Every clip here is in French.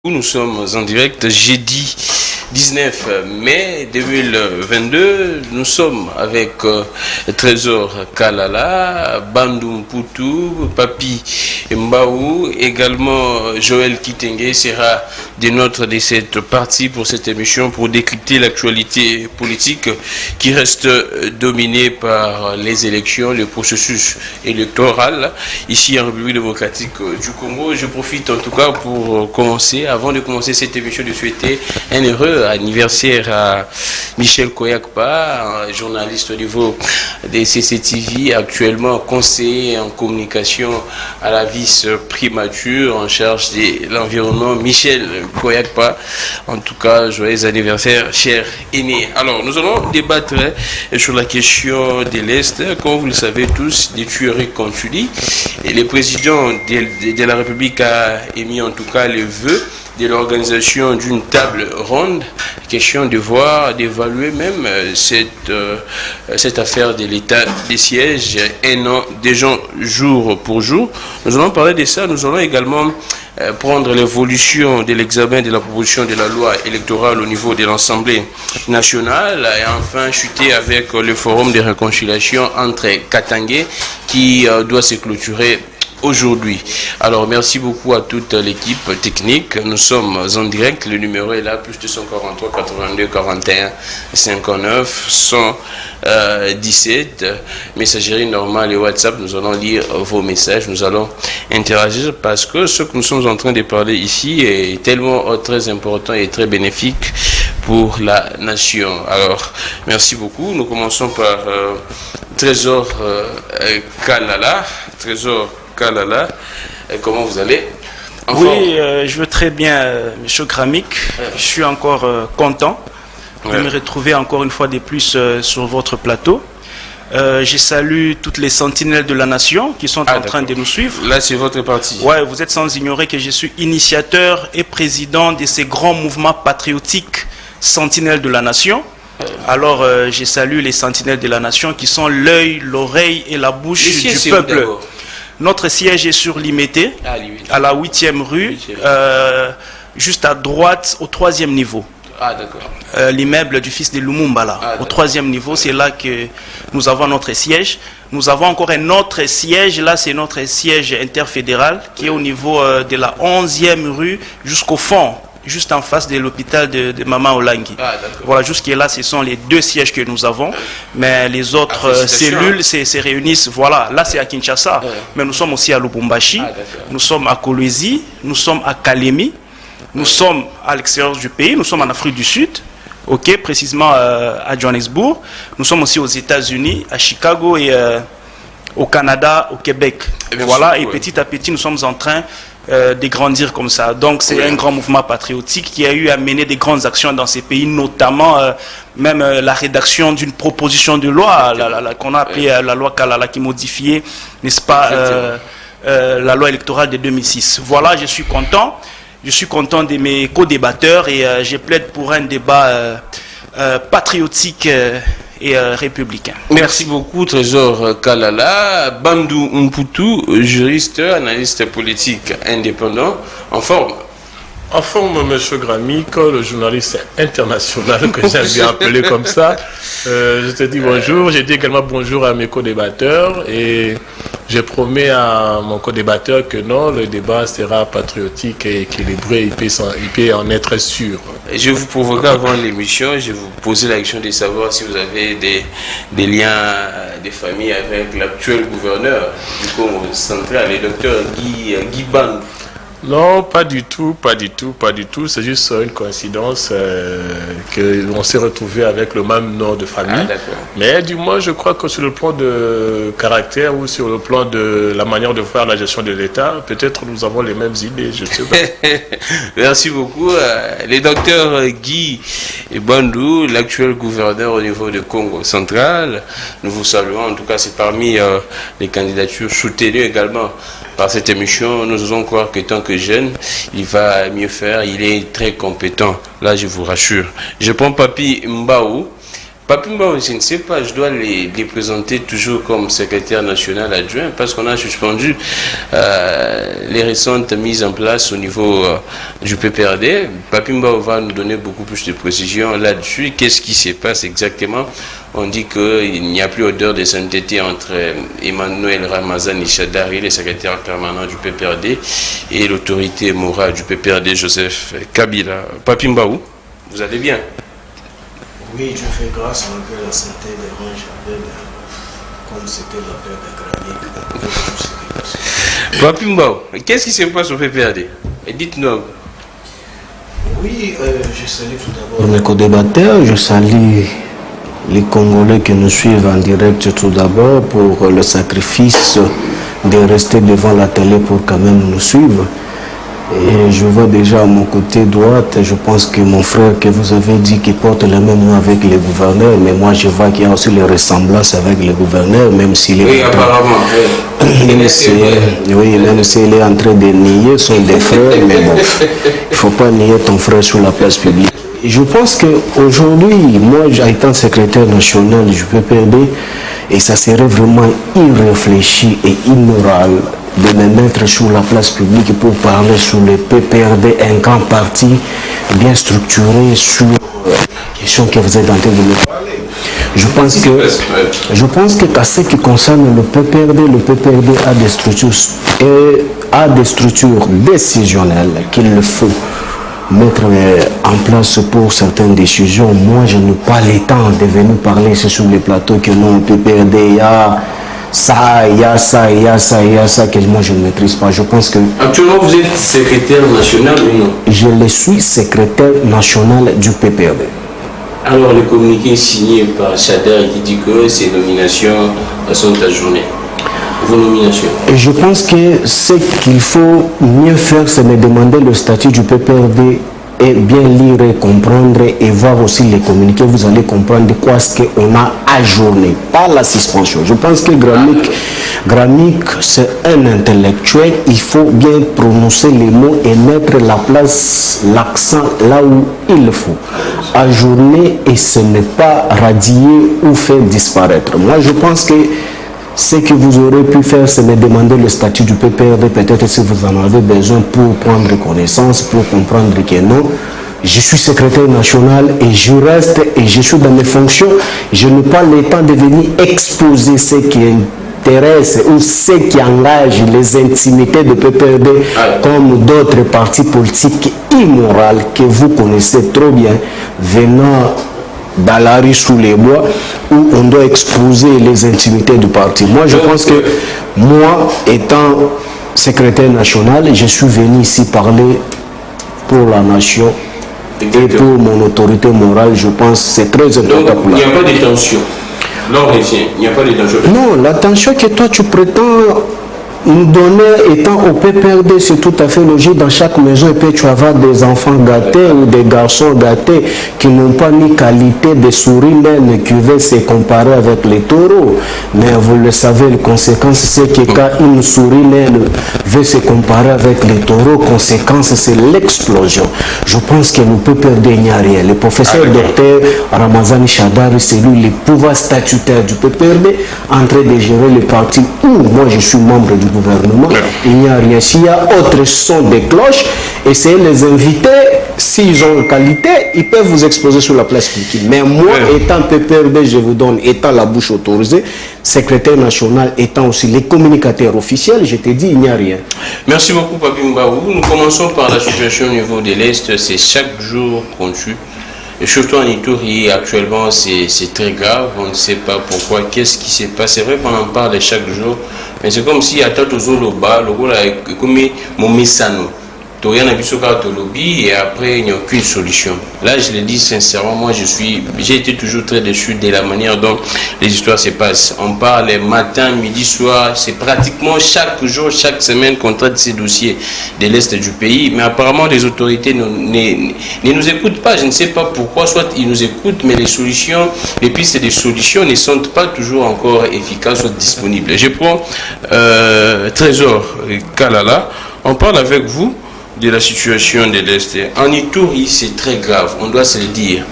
Nous sommes en direct jeudi 19 mai 2022. Nous sommes avec Trésor Kalala, Bandou Mpoutou, Papi Mbaou, également Joël Kitenge sera des nôtres de cette partie pour cette émission pour décrypter l'actualité politique qui reste dominée par les élections, le processus électoral ici en République démocratique du Congo. Je profite en tout cas pour commencer, avant de commencer cette émission, de souhaiter un heureux anniversaire à Michel Koyakpa, journaliste au niveau des CCTV, actuellement conseiller en communication à la vice-primature en charge de l'environnement. Michel Koyakpa, en tout cas, joyeux anniversaire, cher aîné. Alors, nous allons débattre sur la question de l'Est. Comme vous le savez tous, des tueries continuent. Et le président de la République a émis en tout cas le vœu de l'organisation d'une table ronde, question de voir, d'évaluer même cette affaire de l'état des sièges, un an, déjà jour pour jour. Nous allons parler de ça, nous allons également prendre l'évolution de l'examen de la proposition de la loi électorale au niveau de l'Assemblée nationale et enfin chuter avec le forum de réconciliation entre Katangé qui doit se clôturer aujourd'hui. Alors merci beaucoup à toute l'équipe technique. Nous sommes en direct, le numéro est là, plus 243 82 41 59 117, messagerie normale et WhatsApp. Nous allons lire vos messages, nous allons interagir parce que ce que nous sommes en train de parler ici est tellement très important et très bénéfique pour la nation. Alors merci beaucoup. Nous commençons par Trésor Kalala. Trésor Kalala, comment vous allez? Oui, je veux très bien, M. Kramik. Je suis encore content de me retrouver encore une fois de plus sur votre plateau. Je salue toutes les sentinelles de la nation qui sont en train de nous suivre. Là, c'est votre parti. Ouais, vous êtes sans ignorer que je suis initiateur et président de ces grands mouvements patriotiques sentinelles de la nation. Alors, je salue les sentinelles de la nation qui sont l'œil, l'oreille et la bouche du peuple. Notre siège est sur Limité, à la 8e rue, juste à droite, au 3e niveau. Ah, d'accord. L'immeuble du fils de Lumumba, là. Au 3e niveau, c'est là que nous avons notre siège. Nous avons encore un autre siège, là, c'est notre siège interfédéral, qui est au niveau de la 11e rue, jusqu'au fond, juste en face de l'hôpital de Mama Olangi. Voilà, jusqu'à ce sont les deux sièges que nous avons. Mais les autres cellules se réunissent, voilà, là c'est à Kinshasa. Mais nous sommes aussi à Lubumbashi, nous sommes à Kolwezi, nous sommes à Kalemi, nous sommes à l'extérieur du pays, nous sommes en Afrique du Sud, ok, précisément à Johannesburg. Nous sommes aussi aux États-Unis, à Chicago et au Canada, au Québec. Voilà, et petit à petit, nous sommes en train de grandir comme ça. Donc c'est un grand mouvement patriotique qui a eu à mener des grandes actions dans ces pays, notamment même la rédaction d'une proposition de loi qu'on a appelée la loi Kalala qui modifiait, n'est-ce pas, la loi électorale de 2006. Voilà, je suis content de mes co-débatteurs et je plaide pour un débat patriotique et républicain. Merci beaucoup, Trésor Kalala. Bandou Mpoutou, juriste, analyste politique indépendant, en forme. En forme, M. Kramik, le journaliste international que j'aime bien appeler comme ça. Je te dis bonjour. Je dis également bonjour à mes co-débatteurs et je promets à mon co-débatteur que non, le débat sera patriotique et équilibré. Il peut en être sûr. Je vous provoquer avant l'émission, je vais vous poser la question de savoir si vous avez des liens de famille avec l'actuel gouverneur du Congo central, le docteur Guy Bandou. Non, pas du tout. C'est juste une coïncidence qu'on s'est retrouvé avec le même nom de famille. Mais du moins, je crois que sur le plan de caractère ou sur le plan de la manière de faire la gestion de l'État, peut-être nous avons les mêmes idées, je sais pas. Merci beaucoup. Le docteur Guy Bandou, l'actuel gouverneur au niveau du Congo central, nous vous saluons. En tout cas, c'est parmi les candidatures soutenues également par cette émission. Nous osons croire que tant que jeune, il va mieux faire, il est très compétent. Là, je vous rassure. Je prends Papi Mbaou. Papimba, je ne sais pas, je dois les présenter toujours comme secrétaire national adjoint parce qu'on a suspendu les récentes mises en place au niveau du PPRD. Papimba va nous donner beaucoup plus de précisions là-dessus. Qu'est-ce qui se passe exactement? On dit qu'il n'y a plus odeur de sainteté entre Emmanuel Ramazani Chadari, le secrétaire permanent du PPRD, et l'autorité morale du PPRD, Joseph Kabila. Papimbaou, vous allez bien? Oui, je fais grâce malgré la santé des rangs Abel, comme c'était la paix de Grammique. Papimbaou, qu'est-ce qui se passe au PPRD? Dites-nous. Oui, je salue tout d'abord mes co-débatteurs, je salue les Congolais qui nous suivent en direct tout d'abord pour le sacrifice de rester devant la télé pour quand même nous suivre. Et je vois déjà à mon côté droite, je pense que mon frère que vous avez dit qu'il porte le même nom avec les gouverneurs, mais moi je vois qu'il y a aussi les ressemblances avec les gouverneurs, même s'il est... Oui, apparemment. Même s'il est en train de nier son des frères, mais bon, il ne faut pas nier ton frère sur la place publique. Je pense qu'aujourd'hui, moi étant secrétaire national du PPRD, et ça serait vraiment irréfléchi et immoral de me mettre sur la place publique pour parler sur le PPRD, un grand parti bien structuré sur la question que vous êtes en train de me parler. Je pense que qu'à ce qui concerne le PPRD a des structures décisionnelles qu'il le faut mettre en place pour certaines décisions. Moi, je n'ai pas le temps de venir parler sur les plateaux que non, le PPRD, il y a ça, il y a ça, il y a ça, il y a ça, que moi je ne maîtrise pas. Je pense que... Actuellement, vous êtes secrétaire national ou non? Je le suis secrétaire national du PPRD. Alors, le communiqué signé par Chader qui dit que ces nominations sont ajournées. Vos nominations. Et je pense que ce qu'il faut mieux faire, c'est me demander le statut du PPRD et bien lire et comprendre et voir aussi les communiqués. Vous allez comprendre de quoi ce qu'on a ajourné, pas la suspension. Je pense que Grammique, c'est un intellectuel. Il faut bien prononcer les mots et mettre l'accent là où il le faut. Ajourner et ce n'est pas radier ou faire disparaître. Moi, je pense que ce que vous aurez pu faire, c'est me demander le statut du PPRD, peut-être si vous en avez besoin pour prendre connaissance, pour comprendre que non. Je suis secrétaire national et je reste et je suis dans mes fonctions. Je n'ai pas le temps de venir exposer ce qui intéresse ou ce qui engage les intimités de PPRD comme d'autres partis politiques immoraux que vous connaissez trop bien venant dans la rue sous les bois où on doit exposer les intimités du parti. Moi, je pense que moi, étant secrétaire national, je suis venu ici parler pour la nation et pour mon autorité morale. Je pense que c'est très important. Donc, il n'y a pas de tension. L'ordre est bien, il n'y a pas de tension. Non, la tension que toi tu prétends nous donner étant au PPRD, c'est tout à fait logique. Dans chaque maison, et puis tu vas avoir des enfants gâtés ou des garçons gâtés qui n'ont pas ni qualité de souris même, qui veulent se comparer avec les taureaux. Mais vous le savez, les conséquences, c'est que quand une souris naine veut se comparer avec les taureaux, conséquence, c'est l'explosion. Je pense que le PPRD n'y a rien. Le professeur docteur Ramazani Chadari, c'est lui le pouvoir statutaire du PPRD, en train de gérer le parti où moi je suis membre du gouvernement. Il n'y a rien. S'il y a autre son de cloche, essayez de les inviter. S'ils ont une qualité, ils peuvent vous exposer sur la place publique. Mais moi, étant PPRD, je vous donne, étant la bouche autorisée, secrétaire national, étant aussi les communicateurs officiels, je te dis, il n'y a rien. Merci beaucoup, Papimbaou. Nous commençons par la situation au niveau de l'Est. C'est chaque jour qu'on tue. Et surtout en Ituri, actuellement, c'est très grave. On ne sait pas pourquoi. Qu'est-ce qui s'est passé? C'est vrai qu'on en parle chaque jour. Mais c'est comme si à Tatozoloba, le rôle est comme mon messano. Et après il n'y a aucune solution. Là je le dis sincèrement, moi j'ai été toujours très déçu de la manière dont les histoires se passent. On parle matin, midi, soir, c'est pratiquement chaque jour, chaque semaine qu'on traite ces dossiers de l'Est du pays, mais apparemment les autorités ne nous écoutent pas. Je ne sais pas pourquoi, soit ils nous écoutent, mais les solutions, les pistes des solutions ne sont pas toujours encore efficaces ou disponibles. Je prends Trésor Kalala, on parle avec vous de la situation de l'Est. En Ituri, c'est très grave, on doit se le dire.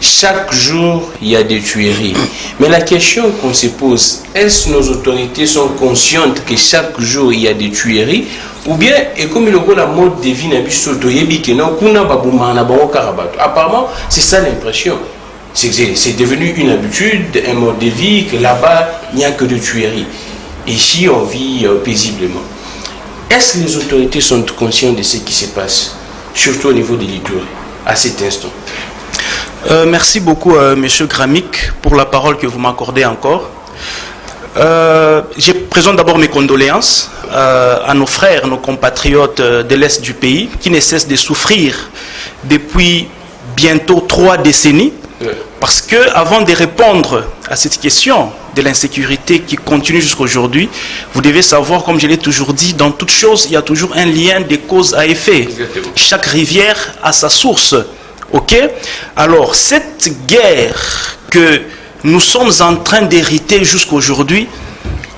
chaque jour, il y a des tueries. Mais la question qu'on se pose, est-ce que nos autorités sont conscientes que chaque jour, il y a des tueries? Ou bien, et comme il y a la mode de vie, apparemment, c'est ça l'impression. C'est devenu une habitude, un mode de vie, que là-bas, il n'y a que de tueries. Ici, on vit paisiblement. Est-ce que les autorités sont conscientes de ce qui se passe, surtout au niveau des littoraux, à cet instant? Merci beaucoup, Monsieur Gramic, pour la parole que vous m'accordez encore. Je présente d'abord mes condoléances à nos frères, nos compatriotes de l'Est du pays, qui ne cessent de souffrir depuis bientôt 3 décennies. Parce que, avant de répondre à cette question de l'insécurité qui continue jusqu'à aujourd'hui, vous devez savoir, comme je l'ai toujours dit, dans toute chose, il y a toujours un lien de cause à effet. Exactement. Chaque rivière a sa source. Ok? Alors, cette guerre que nous sommes en train d'hériter jusqu'à aujourd'hui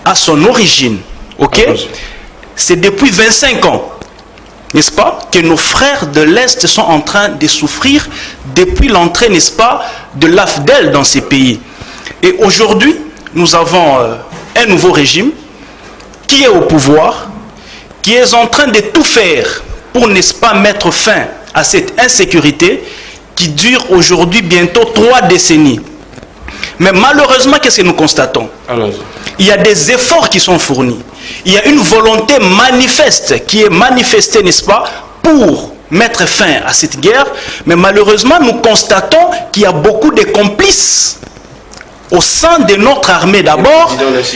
a son origine. Ok? C'est depuis 25 ans. N'est-ce pas, que nos frères de l'Est sont en train de souffrir depuis l'entrée, n'est-ce pas, de l'AFDEL dans ces pays. Et aujourd'hui, nous avons un nouveau régime qui est au pouvoir, qui est en train de tout faire pour, n'est-ce pas, mettre fin à cette insécurité qui dure aujourd'hui bientôt 3 décennies. Mais malheureusement, qu'est-ce que nous constatons? Il y a des efforts qui sont fournis. Il y a une volonté manifeste qui est manifestée, n'est-ce pas, pour mettre fin à cette guerre. Mais malheureusement, nous constatons qu'il y a beaucoup de complices au sein de notre armée d'abord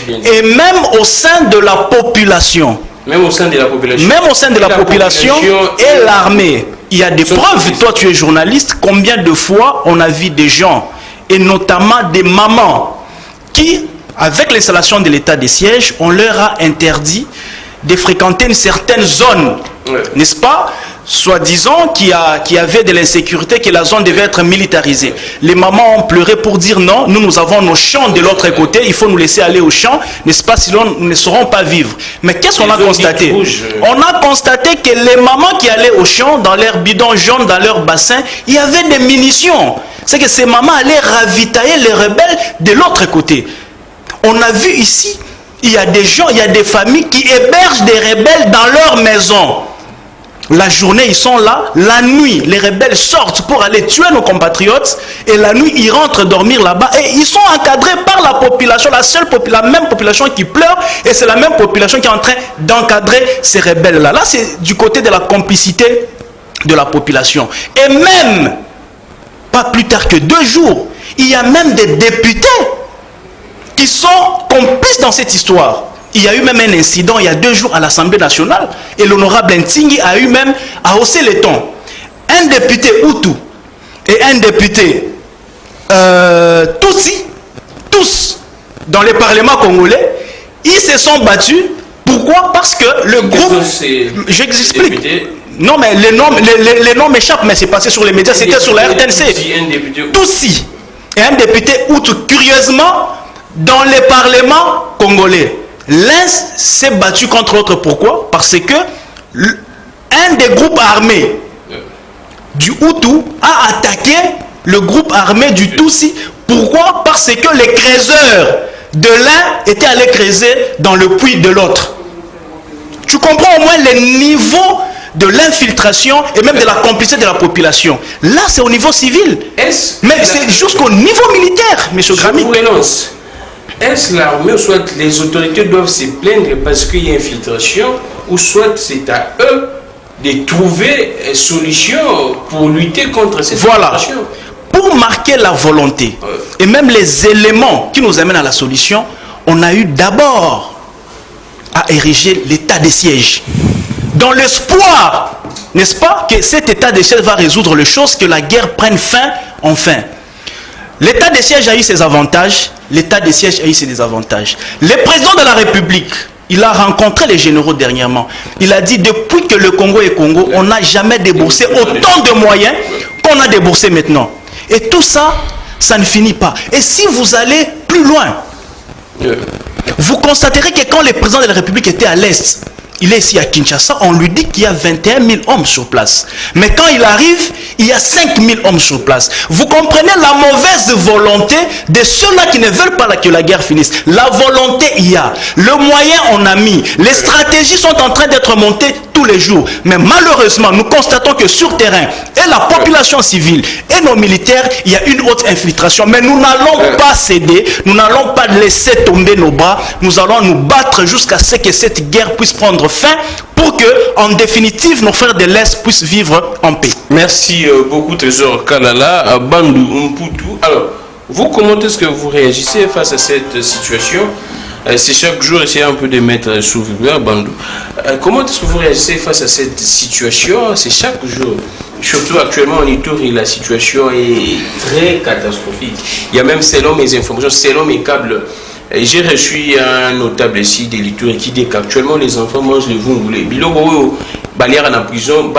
et même au sein de la population. Même au sein de la population. Même au sein de la population et l'armée. Il y a des preuves, toi tu es journaliste, combien de fois on a vu des gens, et notamment des mamans, qui, avec l'installation de l'état de siège, on leur a interdit de fréquenter une certaine zone, n'est-ce pas? Soi-disant qu'il y avait de l'insécurité, que la zone devait être militarisée. Les mamans ont pleuré pour dire non, nous avons nos champs de l'autre côté, il faut nous laisser aller aux champs, n'est-ce pas? Sinon nous ne saurons pas vivre. Mais qu'est-ce qu'on a constaté? On a constaté que les mamans qui allaient aux champs, dans leurs bidons jaunes, dans leur bassin, il y avait des munitions. C'est que ces mamans allaient ravitailler les rebelles de l'autre côté. On a vu ici, il y a des gens, il y a des familles qui hébergent des rebelles dans leur maison. La journée, ils sont là. La nuit, les rebelles sortent pour aller tuer nos compatriotes. Et la nuit, ils rentrent dormir là-bas. Et ils sont encadrés par la population, la même population qui pleure. Et c'est la même population qui est en train d'encadrer ces rebelles-là. Là, c'est du côté de la complicité de la population. Et même, pas plus tard que 2 jours, il y a même des députés qui sont complices dans cette histoire. Il y a eu même un incident il y a 2 jours à l'Assemblée nationale et l'honorable Ntingui a eu même à hausser les tons. Un député Hutu et un député Tutsi, tous dans le Parlement congolais, ils se sont battus. Pourquoi? Parce que le groupe... J'explique. Non, mais les noms m'échappent, mais c'est passé sur les médias, c'était sur la RTNC. Tutsi et un député Hutu, curieusement, dans le Parlement congolais. L'un s'est battu contre l'autre. Pourquoi? Parce que un des groupes armés du Hutu a attaqué le groupe armé du Tutsi. Pourquoi? Parce que les creuseurs de l'un étaient allés creuser dans le puits de l'autre. Tu comprends au moins le niveau de l'infiltration et même de la complicité de la population. Là, c'est au niveau civil. Mais c'est jusqu'au niveau militaire, M. Gramic. Est-ce l'armée ou soit les autorités doivent se plaindre parce qu'il y a infiltration ou soit c'est à eux de trouver une solution pour lutter contre cette infiltration? Pour marquer la volonté et même les éléments qui nous amènent à la solution, on a eu d'abord à ériger l'état de siège. Dans l'espoir, n'est-ce pas, que cet état de siège va résoudre les choses, que la guerre prenne fin enfin. L'état de siège a eu ses avantages, l'état de siège a eu ses désavantages. Le président de la République, il a rencontré les généraux dernièrement. Il a dit, depuis que le Congo est Congo, on n'a jamais déboursé autant de moyens qu'on a déboursé maintenant. Et tout ça, ça ne finit pas. Et si vous allez plus loin, vous constaterez que quand le président de la République était à l'Est, il est ici à Kinshasa, on lui dit qu'il y a 21 000 hommes sur place. Mais quand il arrive, il y a 5 000 hommes sur place. Vous comprenez la mauvaise volonté de ceux-là qui ne veulent pas que la guerre finisse. La volonté, il y a. Le moyen, on a mis. Les stratégies sont en train d'être montées tous les jours. Mais malheureusement, nous constatons que sur terrain, et la population civile et nos militaires, il y a une haute infiltration. Mais nous n'allons pas céder, nous n'allons pas laisser tomber nos bras. Nous allons nous battre jusqu'à ce que cette guerre puisse prendre fin pour que, en définitive, nos frères de l'Est puissent vivre en paix. Merci beaucoup, Trésor Kalala, Bandou Mputu. Alors, vous, comment est-ce que vous réagissez face à cette situation? C'est chaque jour essayer un peu de mettre sous vigueur, Bandou. Comment est-ce que vous réagissez face à cette situation? C'est chaque jour. Surtout actuellement en Ituri, la situation est très catastrophique. Il y a même, selon mes informations, selon mes câbles, j'ai reçu un notable ici de l'Ituri qui dit qu'actuellement les enfants mangent le vungoulé. Biloko, balière en prison,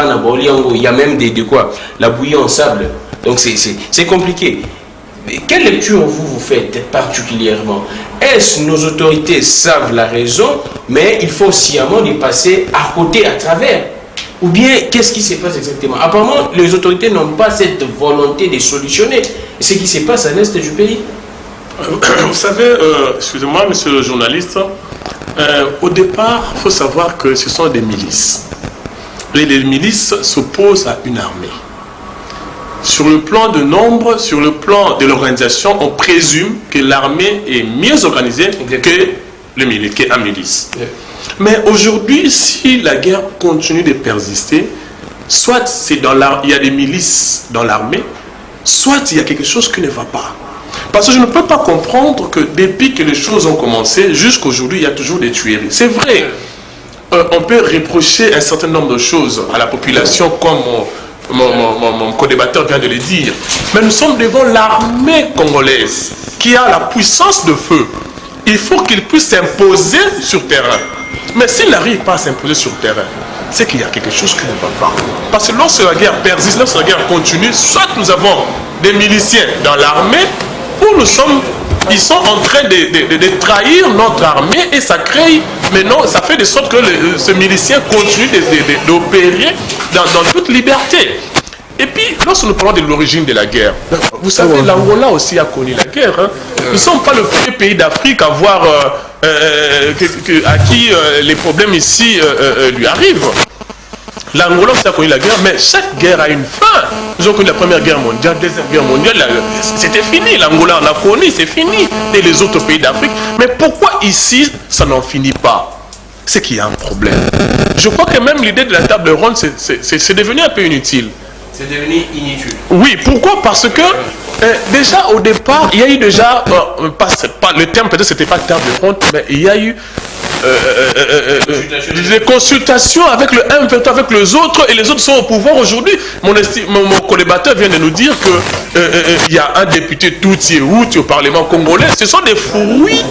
il y a même de quoi? La bouillie en sable. Donc c'est compliqué. Quelle lecture vous faites particulièrement? Est-ce que nos autorités savent la raison, mais il faut sciemment les passer à côté, à travers? Ou bien, qu'est-ce qui se passe exactement? Apparemment, les autorités n'ont pas cette volonté de solutionner ce qui se passe à l'est du pays. Vous savez, excusez-moi, monsieur le journaliste, au départ, il faut savoir que ce sont des milices. Et les milices s'opposent à une armée. Sur le plan de nombre, sur le plan de l'organisation, on présume que l'armée est mieux organisée que la milice. Mais aujourd'hui, si la guerre continue de persister, soit il y a des milices dans l'armée, soit il y a quelque chose qui ne va pas. Parce que je ne peux pas comprendre que depuis que les choses ont commencé, jusqu'à aujourd'hui, il y a toujours des tueries. C'est vrai, on peut reprocher un certain nombre de choses à la population, comme mon co-débatteur vient de le dire. Mais nous sommes devant l'armée congolaise qui a la puissance de feu. Il faut qu'il puisse s'imposer sur terrain. Mais s'il n'arrive pas à s'imposer sur terrain, c'est qu'il y a quelque chose qui ne va pas. Parce que lorsque la guerre persiste, lorsque la guerre continue, soit nous avons des miliciens dans l'armée, ou ils sont en train de trahir notre armée et ça crée, maintenant ça fait de sorte que ce milicien continue d'opérer dans toute liberté. Et puis, lorsque nous parlons de l'origine de la guerre, vous savez, l'Angola aussi a connu la guerre. Hein. Nous ne sommes pas le premier pays d'Afrique à voir à qui les problèmes ici lui arrivent. L'Angola aussi a connu la guerre, mais chaque guerre a une fin. Nous avons connu la Première Guerre mondiale, la Deuxième Guerre mondiale, c'était fini. L'Angola, on l'a connu, c'est fini. Et les autres pays d'Afrique. Mais pourquoi ici, ça n'en finit pas? C'est qu'il y a un problème. Je crois que même l'idée de la table ronde, c'est devenu un peu inutile. C'est devenu inutile. Oui, pourquoi? Parce que déjà au départ, il y a eu déjà, le terme peut-être c'était pas table ronde, mais il y a eu des consultations avec le un, avec les autres, et les autres sont au pouvoir aujourd'hui. Mon co-débatteur vient de nous dire que il y a un député Tutsi au Parlement congolais. Ce sont des fruits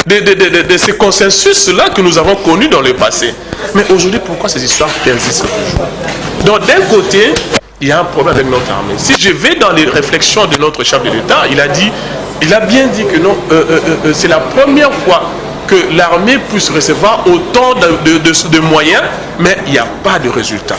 de ces consensus-là que nous avons connus dans le passé. Mais aujourd'hui, pourquoi ces histoires persistent toujours? Donc d'un côté, il y a un problème avec notre armée. Si je vais dans les réflexions de notre chef de l'État, il a bien dit que non, c'est la première fois que l'armée puisse recevoir autant de moyens, mais il n'y a pas de résultat.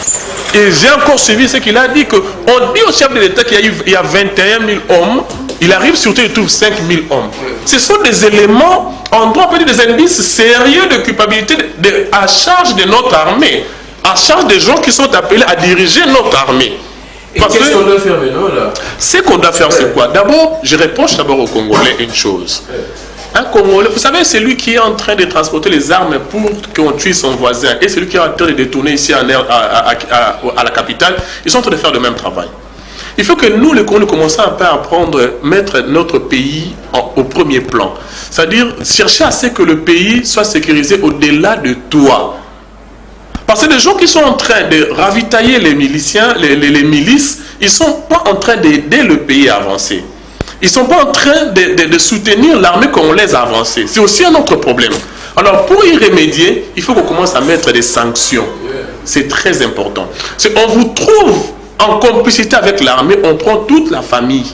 Et j'ai encore suivi ce qu'il a dit, qu'on dit au chef de l'État qu'il y a 21 000 hommes, il arrive surtout, il trouve 5 000 hommes. Ce sont des éléments, on doit appeler des indices sérieux de culpabilité à charge de notre armée, à charge des gens qui sont appelés à diriger notre armée. Et qu'est-ce qu'on doit faire maintenant là? Ce qu'on doit faire, c'est quoi? D'abord, je reproche d'abord aux Congolais une chose. Un Congolais, vous savez, c'est lui qui est en train de transporter les armes pour qu'on tue son voisin, et celui qui est en train de détourner ici à la capitale, ils sont en train de faire le même travail. Il faut que nous, les Congolais, commençons un peu à mettre notre pays au premier plan. C'est-à-dire chercher à ce que le pays soit sécurisé au-delà de toi. Parce que les gens qui sont en train de ravitailler les miliciens, les milices, ils ne sont pas en train d'aider le pays à avancer. Ils ne sont pas en train de soutenir l'armée congolaise à avancer. C'est aussi un autre problème. Alors pour y remédier, il faut qu'on commence à mettre des sanctions. C'est très important. On vous trouve en complicité avec l'armée, on prend toute la famille.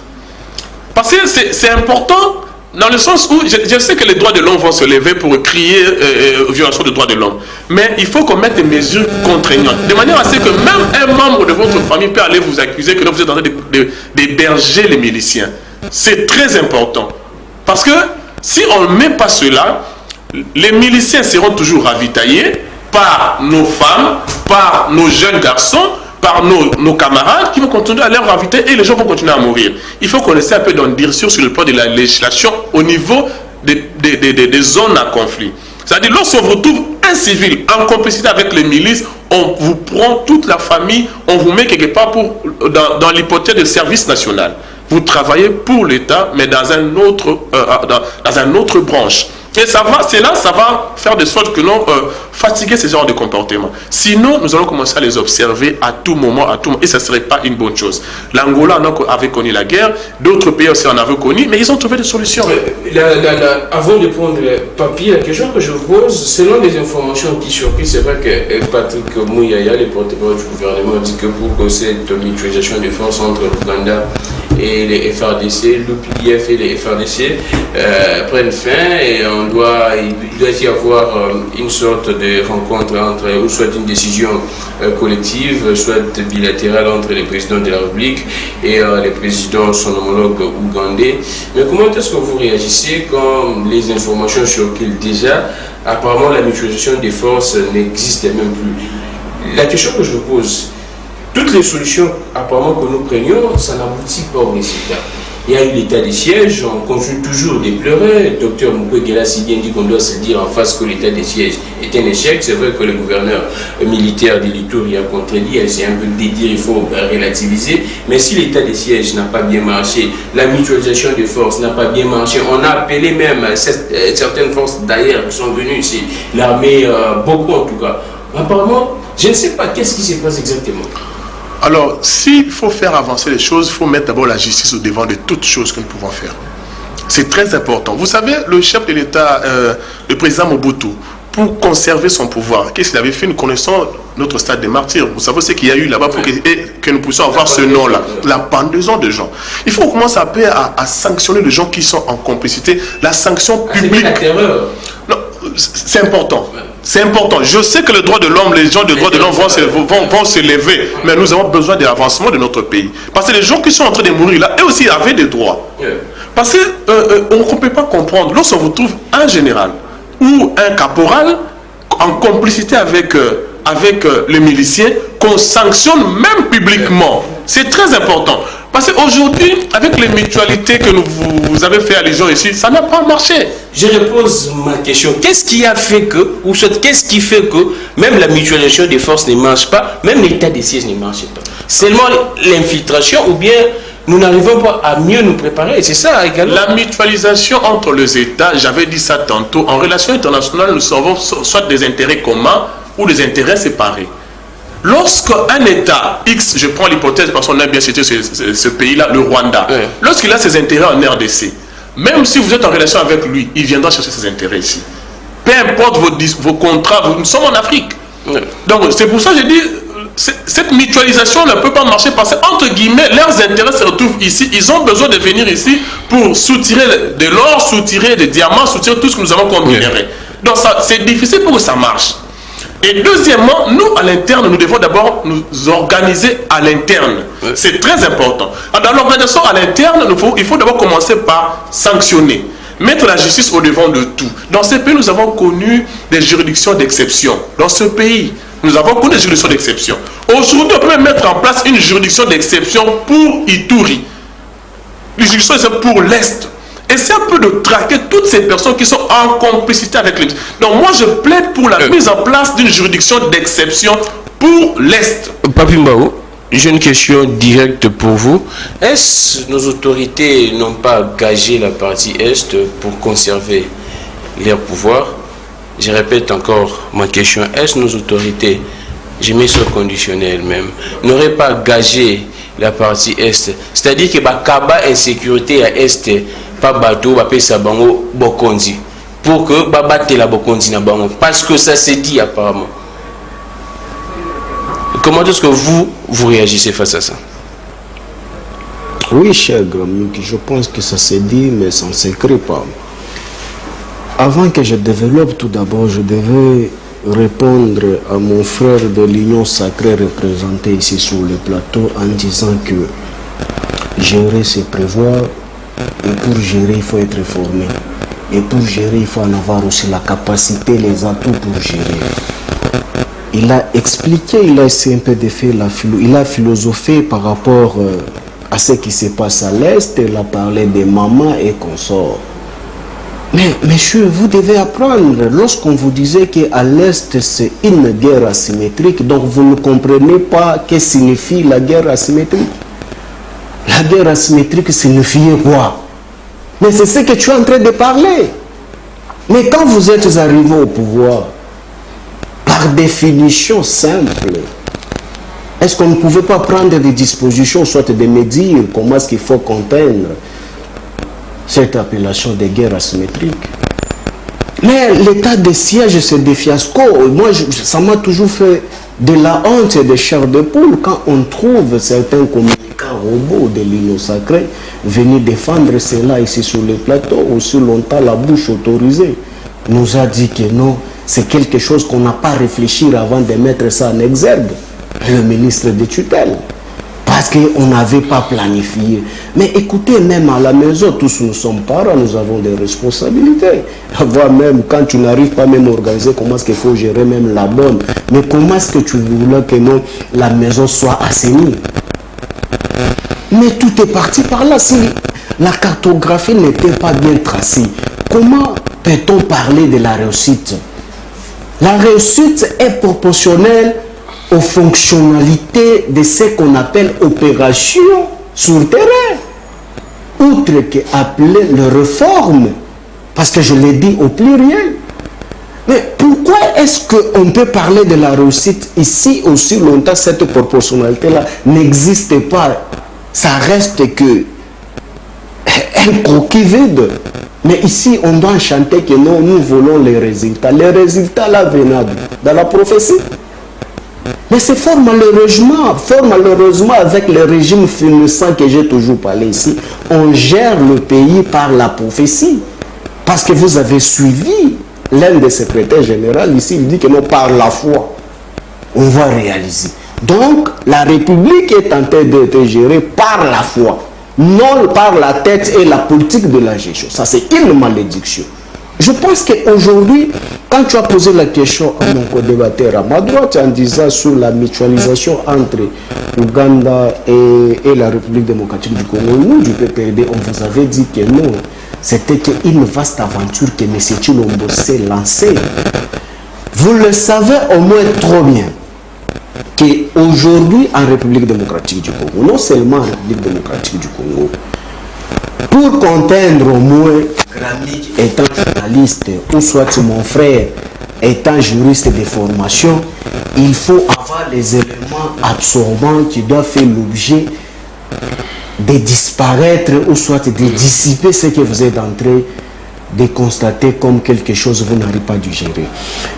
Parce que c'est important, dans le sens où je sais que les droits de l'homme vont se lever pour crier violation des droits de l'homme. Mais il faut qu'on mette des mesures contraignantes. De manière à ce que même un membre de votre famille peut aller vous accuser que là, vous êtes en train d'héberger les miliciens. C'est très important. Parce que si on ne met pas cela, les miliciens seront toujours ravitaillés par nos femmes, par nos jeunes garçons, par nos camarades qui vont continuer à les raviter et les gens vont continuer à mourir. Il faut qu'on essaie un peu d'en dire sur le plan de la législation au niveau des zones à conflit. C'est-à-dire, lorsqu'on vous trouve un civil en complicité avec les milices, on vous prend toute la famille, on vous met quelque part dans l'hypothèse de service national. Vous travaillez pour l'État, mais dans un autre branche. Et ça va faire de sorte que l'on fatiguer ce genre de comportement. Sinon, nous allons commencer à les observer à tout moment, et ça ne serait pas une bonne chose. L'Angola avait connu la guerre, d'autres pays aussi en avaient connu, mais ils ont trouvé des solutions. Avant de prendre le papier, la question que je vous pose, selon les informations qui surprennent, c'est vrai que Patrick Mouyaya, le porte-parole du gouvernement, dit que pour que cette mutualisation des forces entre l'Ouganda et les FRDC, l'UPDF et les FRDC prennent fin et il doit y avoir une sorte de rencontre entre, ou soit une décision collective, soit bilatérale entre les présidents de la République et les présidents, son homologue ougandais. Mais comment est-ce que vous réagissez quand les informations circulent déjà, apparemment la mutualisation des forces n'existe même plus? La question que je vous pose, toutes les solutions apparemment que nous prenions, ça n'aboutit pas au résultat. Il y a eu l'état des sièges, on continue toujours de pleurer. Le docteur Mukwege si bien dit qu'on doit se dire en face que l'état des sièges est un échec. C'est vrai que le gouverneur militaire de l'Ituri a contredit, c'est un peu de dire, il faut relativiser. Mais si l'état des sièges n'a pas bien marché, la mutualisation des forces n'a pas bien marché, on a appelé même certaines forces d'ailleurs qui sont venues ici, l'armée, beaucoup en tout cas. Apparemment, je ne sais pas qu'est-ce qui se passe exactement. Alors, s'il faut faire avancer les choses, il faut mettre d'abord la justice au devant de toutes choses que nous pouvons faire. C'est très important. Vous savez, le chef de l'État, le président Mobutu, pour conserver son pouvoir, qu'est-ce qu'il avait fait? Nous connaissons notre stade des martyrs. Vous savez ce qu'il y a eu là-bas pour que nous puissions avoir ce nom-là, la pendaison de gens. Il faut commencer à sanctionner les gens qui sont en complicité. La sanction publique. C'est la terreur. Non, c'est important. C'est important. Je sais que le droit de l'homme, les gens de droit de l'homme vont se lever, mais nous avons besoin de l'avancement de notre pays. Parce que les gens qui sont en train de mourir là, eux aussi avaient des droits. Parce qu'on ne peut pas comprendre, lorsqu'on vous trouve un général ou un caporal en complicité avec les miliciens, qu'on sanctionne même publiquement. C'est très important. Parce qu'aujourd'hui, avec les mutualités que vous avez fait allusion ici, ça n'a pas marché. Je repose ma question. Qu'est-ce qui a fait que, ou qu'est-ce qui fait que même la mutualisation des forces ne marche pas, même l'état des sièges ne marche pas? Seulement l'infiltration ou bien nous n'arrivons pas à mieux nous préparer, c'est ça également. La mutualisation entre les États, j'avais dit ça tantôt, en relation internationale, nous avons soit des intérêts communs ou des intérêts séparés. Lorsqu'un État X, je prends l'hypothèse parce qu'on a bien cité ce pays-là, le Rwanda, lorsqu'il a ses intérêts en RDC, même si vous êtes en relation avec lui, il viendra chercher ses intérêts ici. Peu importe vos contrats, nous sommes en Afrique. Donc c'est pour ça que je dis, cette mutualisation ne peut pas marcher parce que, entre guillemets, leurs intérêts se retrouvent ici. Ils ont besoin de venir ici pour soutirer de l'or, soutirer des diamants, soutirer tout ce que nous avons comme minerai. Donc c'est difficile pour que ça marche. Et deuxièmement, nous, à l'interne, nous devons d'abord nous organiser à l'interne. C'est très important. Dans l'organisation à l'interne, il faut d'abord commencer par sanctionner. Mettre la justice au devant de tout. Dans ce pays, nous avons connu des juridictions d'exception. Dans ce pays, nous avons connu des juridictions d'exception. Aujourd'hui, on peut même mettre en place une juridiction d'exception pour Ituri. Une juridiction d'exception pour l'Est. Et c'est un peu de traquer toutes ces personnes qui sont en complicité avec les... Donc moi, je plaide pour la mise en place d'une juridiction d'exception pour l'Est. Papi Mbao, j'ai une question directe pour vous. Est-ce que nos autorités n'ont pas gagé la partie Est pour conserver leur pouvoir? Je répète encore ma question. Est-ce que nos autorités, je mets sur conditionnel même, n'auraient pas gagé la partie Est? C'est-à-dire que Bakaba insécurité à Est, pas bateau, ça bango bokonzi. Pour que babate la bokonzi na bango. Parce que ça s'est dit apparemment. Comment est-ce que vous réagissez face à ça? Oui, cher Gramik, je pense que ça s'est dit, mais ça ne s'écrit pas. Avant que je développe, tout d'abord, je devais répondre à mon frère de l'Union Sacrée représenté ici sur le plateau en disant que gérer, c'est prévoir, et pour gérer, il faut être formé. Et pour gérer, il faut en avoir aussi la capacité, les atouts pour gérer. Il a expliqué, il a essayé un peu de faire il a philosophé par rapport à ce qui se passe à l'Est. Il a parlé des mamans et consorts. Mais monsieur, vous devez apprendre, lorsqu'on vous disait qu'à l'Est c'est une guerre asymétrique, donc vous ne comprenez pas ce que signifie la guerre asymétrique. La guerre asymétrique signifiait quoi? Mais c'est ce que tu es en train de parler. Mais quand vous êtes arrivé au pouvoir, par définition simple, est-ce qu'on ne pouvait pas prendre des dispositions, soit de me dire comment est-ce qu'il faut conteindre cette appellation de guerre asymétrique? Mais l'état de siège, c'est des fiascos. Moi, ça m'a toujours fait de la honte et de chair de poule quand on trouve certains communicants robots de l'Union Sacrée venir défendre cela ici sur le plateau. Aussi longtemps, la bouche autorisée nous a dit que non, c'est quelque chose qu'on n'a pas réfléchi avant de mettre ça en exergue. Le ministre de tutelle. Parce qu'on n'avait pas planifié. Mais écoutez, même à la maison, tous nous sommes parents, nous avons des responsabilités. Voir même quand tu n'arrives pas même à organiser comment est-ce qu'il faut gérer même la bonne. Mais comment est-ce que tu voulais que non, la maison soit assainie? Mais tout est parti par là. Si la cartographie n'était pas bien tracée, comment peut-on parler de la réussite? La réussite est proportionnelle aux fonctionnalités de ce qu'on appelle opération sur terrain. Outre qu'appeler le réforme, parce que je l'ai dit au pluriel. Mais pourquoi est-ce qu'on peut parler de la réussite ici aussi longtemps cette proportionnalité-là n'existe pas? Ça reste que un coquille vide. Mais ici, on doit chanter que non, nous voulons les résultats. Les résultats là venaient dans la prophétie. Mais c'est fort malheureusement avec le régime finissant que j'ai toujours parlé ici, on gère le pays par la prophétie. Parce que vous avez suivi l'un des secrétaires généraux ici, il dit que non, par la foi, on va réaliser. Donc, la République est en train d'être gérée par la foi, non par la tête et la politique de la gestion. Ça, c'est une malédiction. Je pense qu'aujourd'hui, quand tu as posé la question à mon co-débatteur à ma droite en disant sur la mutualisation entre Ouganda et la République démocratique du Congo, nous du PPRD, on vous avait dit que non, c'était une vaste aventure que M. Tshilombo s'est lancée. Vous le savez au moins trop bien qu'aujourd'hui en République démocratique du Congo, non seulement en République démocratique du Congo, pour contendre au moins Gramik étant journaliste, ou soit mon frère étant juriste de formation, il faut avoir les éléments absorbants qui doivent faire l'objet de disparaître ou soit de dissiper ce que vous êtes en train de constater comme quelque chose que vous n'arrivez pas à digérer.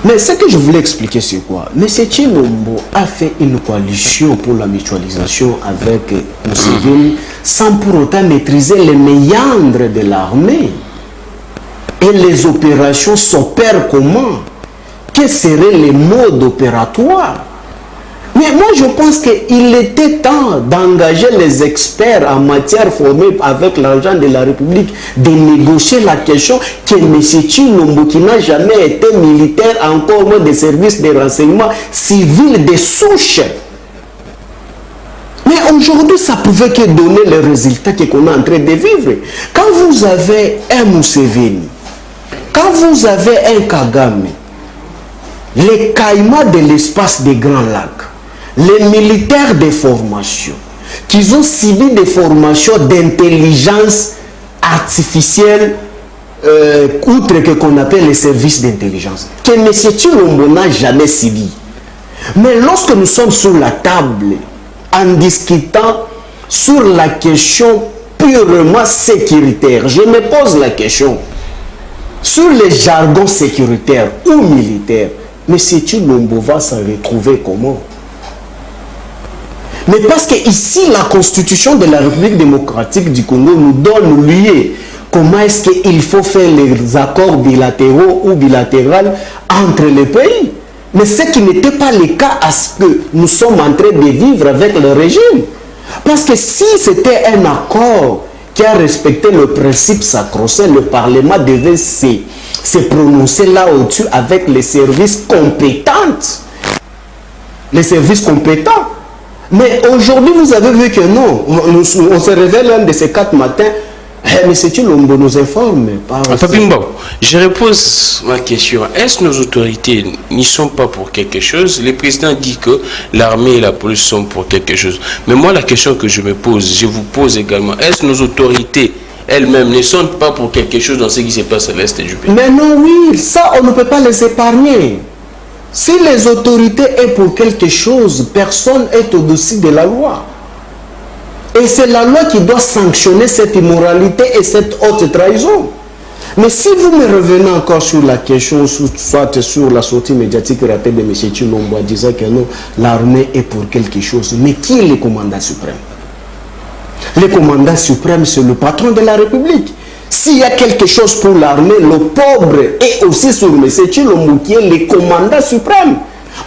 Mais ce que je voulais expliquer, c'est quoi? M. Tshilombo a fait une coalition pour la mutualisation avec Museveni sans pour autant maîtriser les méandres de l'armée. Et les opérations s'opèrent comment? Quels seraient les modes opératoires? Mais moi, je pense qu'il était temps d'engager les experts en matière formée avec l'argent de la République, de négocier la question que M. Tshilombo, qui n'a jamais été militaire, encore moins des services de renseignement civils de souche. Mais aujourd'hui, ça pouvait que donner les résultats qu'on est en train de vivre. Quand vous avez un Museveni, quand vous avez un Kagame, les caïmans de l'espace des Grands Lacs, les militaires de formation, qui ont subi des formations d'intelligence artificielle, outre que qu'on appelle les services d'intelligence, que M. Tshilombo n'a jamais subi. Mais lorsque nous sommes sur la table, en discutant sur la question purement sécuritaire, je me pose la question, sur les jargons sécuritaires ou militaires, M. Tshilombo va s'en retrouver comment? Mais parce que ici, la constitution de la République démocratique du Congo nous donne lieu. Comment est-ce qu'il faut faire les accords bilatéraux ou bilatéraux entre les pays? Mais ce qui n'était pas le cas à ce que nous sommes en train de vivre avec le régime. Parce que si c'était un accord qui a respecté le principe sacro-saint, le Parlement devait se prononcer là au-dessus avec les services compétents. Les services compétents. Mais aujourd'hui, vous avez vu que non. On se réveille l'un de ces 4 matins. Mais c'est Tshilombo nous informe. Papi Mbao, je repose ma question. Est-ce que nos autorités n'y sont pas pour quelque chose? Le président dit que l'armée et la police sont pour quelque chose. Mais moi, la question que je me pose, je vous pose également, est-ce que nos autorités elles-mêmes ne sont pas pour quelque chose dans ce qui se passe à l'est du pays? Mais non, oui, ça, on ne peut pas les épargner. Si les autorités sont pour quelque chose, personne n'est au-dessus de la loi. Et c'est la loi qui doit sanctionner cette immoralité et cette haute trahison. Mais si vous me revenez encore sur la question, soit sur la sortie médiatique ratée de M. Tshilombo disant que non, l'armée est pour quelque chose. Mais qui est le commandant suprême? Le commandant suprême, c'est le patron de la République. S'il y a quelque chose pour l'armée, le pauvre est aussi sur M. Tshilombo qui est le commandant suprême.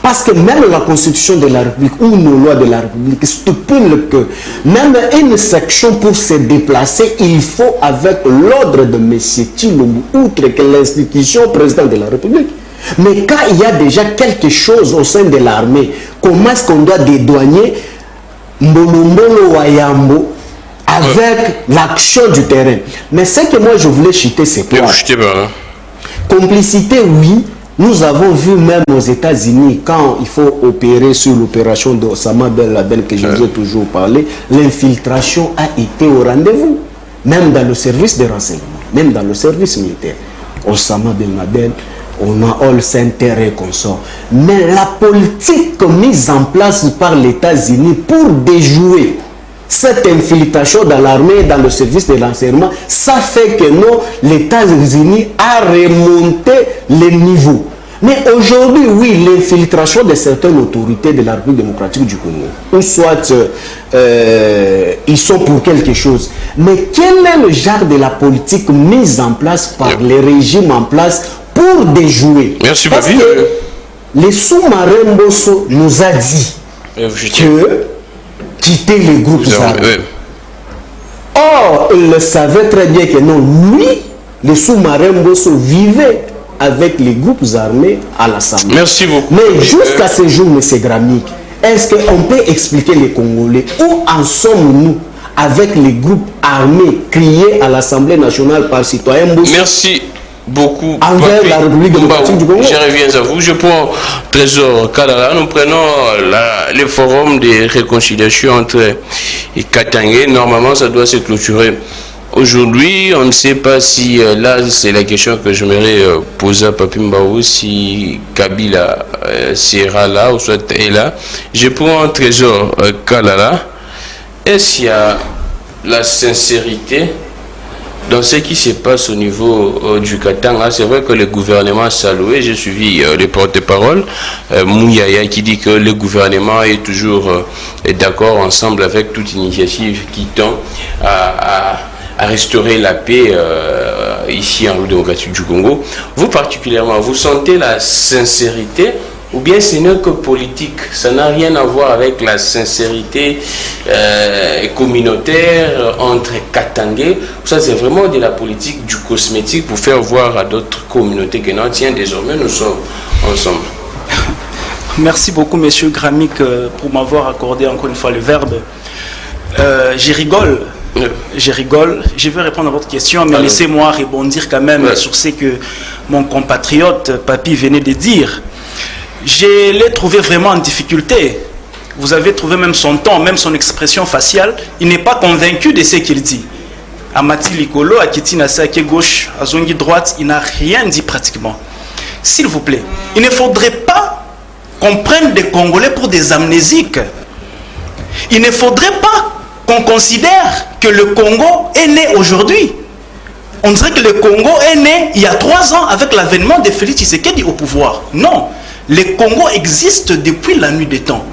Parce que même la constitution de la République ou nos lois de la République stipulent que même une section pour se déplacer, il faut avec l'ordre de M. Tshilombo, outre que l'institution président de la République. Mais quand il y a déjà quelque chose au sein de l'armée, comment est-ce qu'on doit dédouaner Mbolombolo Wayambo avec l'action du terrain? Mais ce que moi je voulais chuter, c'est quoi? Complicité, oui. Nous avons vu même aux États-Unis, quand il faut opérer sur l'opération d'Osama Ben Laden, que je vous ai toujours parlé, l'infiltration a été au rendez-vous. Même dans le service de renseignement, même dans le service militaire. Osama Ben Laden, on a All Center et consorts. Mais la politique mise en place par les États-Unis pour déjouer cette infiltration dans l'armée et dans le service de renseignement, ça fait que non, les États-Unis a remonté les niveaux. Mais aujourd'hui, oui, l'infiltration de certaines autorités de la République démocratique du Congo, ou soit ils sont pour quelque chose. Mais quel est le genre de la politique mise en place par les régimes en place pour déjouer? Merci, parce Babi. que les sous-marins Mbosso nous a dit que quitter les groupes armés. Or, il le savait très bien que non, lui, les sous-marins Mbosso vivaient avec les groupes armés à l'Assemblée. Merci beaucoup. Mais jusqu'à ce jour, M. Gramic, est-ce qu'on peut expliquer les Congolais où en sommes-nous avec les groupes armés criés à l'Assemblée nationale par citoyens Mbosso? Merci beaucoup. Envers la République démocratique du Congo. Je reviens à vous. Je prends Trésor Kalala. Nous prenons le forum de réconciliation entre Katangé. Normalement, ça doit se clôturer aujourd'hui. On ne sait pas si, là, c'est la question que j'aimerais poser à Papi Mbao, si Kabila sera là ou soit est là. Je prends Trésor Kalala. Est-ce qu'il y a la sincérité dans ce qui se passe au niveau du Katanga? C'est vrai que le gouvernement s'est loué. J'ai suivi les porte-paroles. Mouyaya qui dit que le gouvernement est toujours d'accord ensemble avec toute initiative qui tend à restaurer la paix ici en République démocratique du Congo. Vous particulièrement, vous sentez la sincérité ou bien ce n'est que politique? Ça n'a rien à voir avec la sincérité communautaire entre Katangé. Ça, c'est vraiment de la politique du cosmétique pour faire voir à d'autres communautés que non, tiens, désormais, nous sommes ensemble. Merci beaucoup, monsieur Gramic, pour m'avoir accordé encore une fois le verbe. Je rigole. Je rigole. Je vais répondre à votre question, mais laissez-moi rebondir quand même sur ce que mon compatriote Papi venait de dire. Je l'ai trouvé vraiment en difficulté. Vous avez trouvé même son ton, même son expression faciale. Il n'est pas convaincu de ce qu'il dit. Amati Likolo, Akiti Nasake gauche, Azongi droite, il n'a rien dit pratiquement. S'il vous plaît, il ne faudrait pas qu'on prenne des Congolais pour des amnésiques. Il ne faudrait pas qu'on considère que le Congo est né aujourd'hui. On dirait que le Congo est né il y a 3 ans avec l'avènement de Félix Tshisekedi au pouvoir. Non. Le Congo existe depuis la nuit des temps.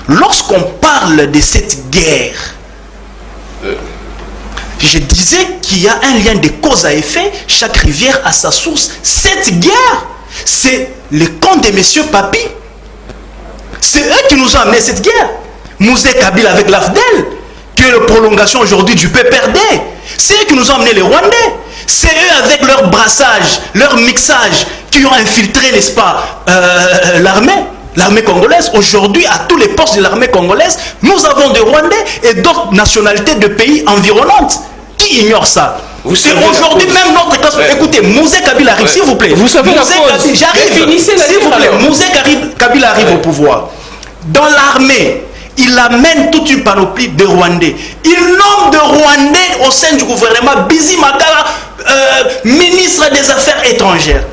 lorsqu'on parle de cette guerre, je disais qu'il y a un lien de cause à effet, chaque rivière a sa source. Cette guerre, c'est le camp de messieurs Papi. C'est eux qui nous ont amené cette guerre. Mouzé Kabila avec l'AFDEL, qui est la prolongation aujourd'hui du PPRD. C'est eux qui nous ont amené les Rwandais. C'est eux avec leur brassage, leur mixage, qui ont infiltré, n'est-ce pas, l'armée congolaise. Aujourd'hui, à tous les postes de l'armée congolaise, nous avons des Rwandais et d'autres nationalités de pays environnantes. Qui ignore ça? C'est aujourd'hui même notre classe. Écoutez, Mouzé Kabila arrive, s'il vous plaît. Vous savez j'arrive. S'il vous plaît, Mouzé Kabila arrive au pouvoir. Dans l'armée, il amène toute une panoplie de Rwandais. Il nomme de Rwandais au sein du gouvernement. Bizi Makala, ministre des Affaires étrangères.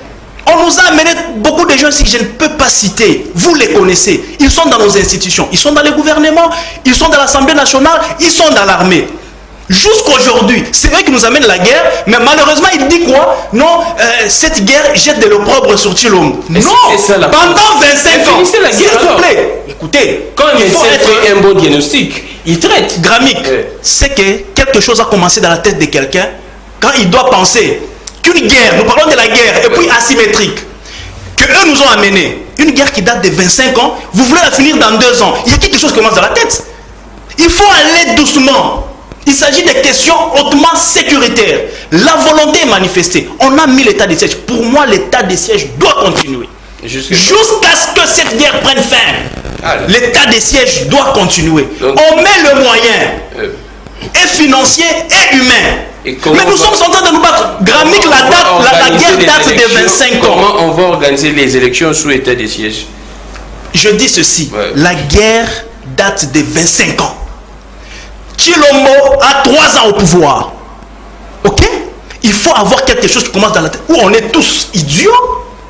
On nous a amené beaucoup de gens que je ne peux pas citer. Vous les connaissez. Ils sont dans nos institutions. Ils sont dans les gouvernements. Ils sont dans l'Assemblée nationale. Ils sont dans l'armée. Jusqu'aujourd'hui, c'est eux qui nous amènent la guerre, mais malheureusement, il dit quoi? Non, cette guerre jette de l'opprobre sur Tshilombo. Non, pendant 25 ans, s'il vous plaît, écoutez, quand il faut être un bon diagnostic, il traite. Gramic, c'est que quelque chose a commencé dans la tête de quelqu'un quand il doit penser qu'une guerre, nous parlons de la guerre, et puis asymétrique, que eux nous ont amené, une guerre qui date de 25 ans, vous voulez la finir dans 2 ans, il y a quelque chose qui commence dans la tête. Il faut aller doucement. Il s'agit de questions hautement sécuritaires. La volonté est manifestée. On a mis l'état de siège. Pour moi, l'état de siège doit continuer. Jusqu'à ce que cette guerre prenne fin. L'état de siège doit continuer. Donc, on met le moyen, et financier et humain. Mais nous sommes en train de nous battre. Gramic, la guerre date de 25 ans. Comment on va organiser les élections sous état de siège? Je dis ceci. La guerre date de 25 ans. Tshilombo a 3 ans au pouvoir. Ok? Il faut avoir quelque chose qui commence dans la tête. Où on est tous idiots,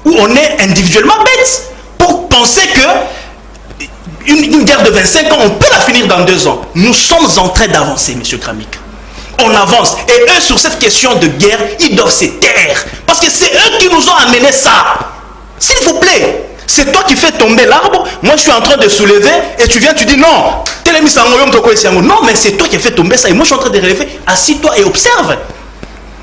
où on est individuellement bêtes. Pour penser que une guerre de 25 ans, on peut la finir dans 2 ans. Nous sommes en train d'avancer, M. Gramic. On avance. Et eux, sur cette question de guerre, ils doivent se taire. Parce que c'est eux qui nous ont amené ça. S'il vous plaît. C'est toi qui fais tomber l'arbre, moi je suis en train de soulever, et tu viens, tu dis non, non, mais c'est toi qui as fait tomber ça, et moi je suis en train de relever, assis-toi et observe.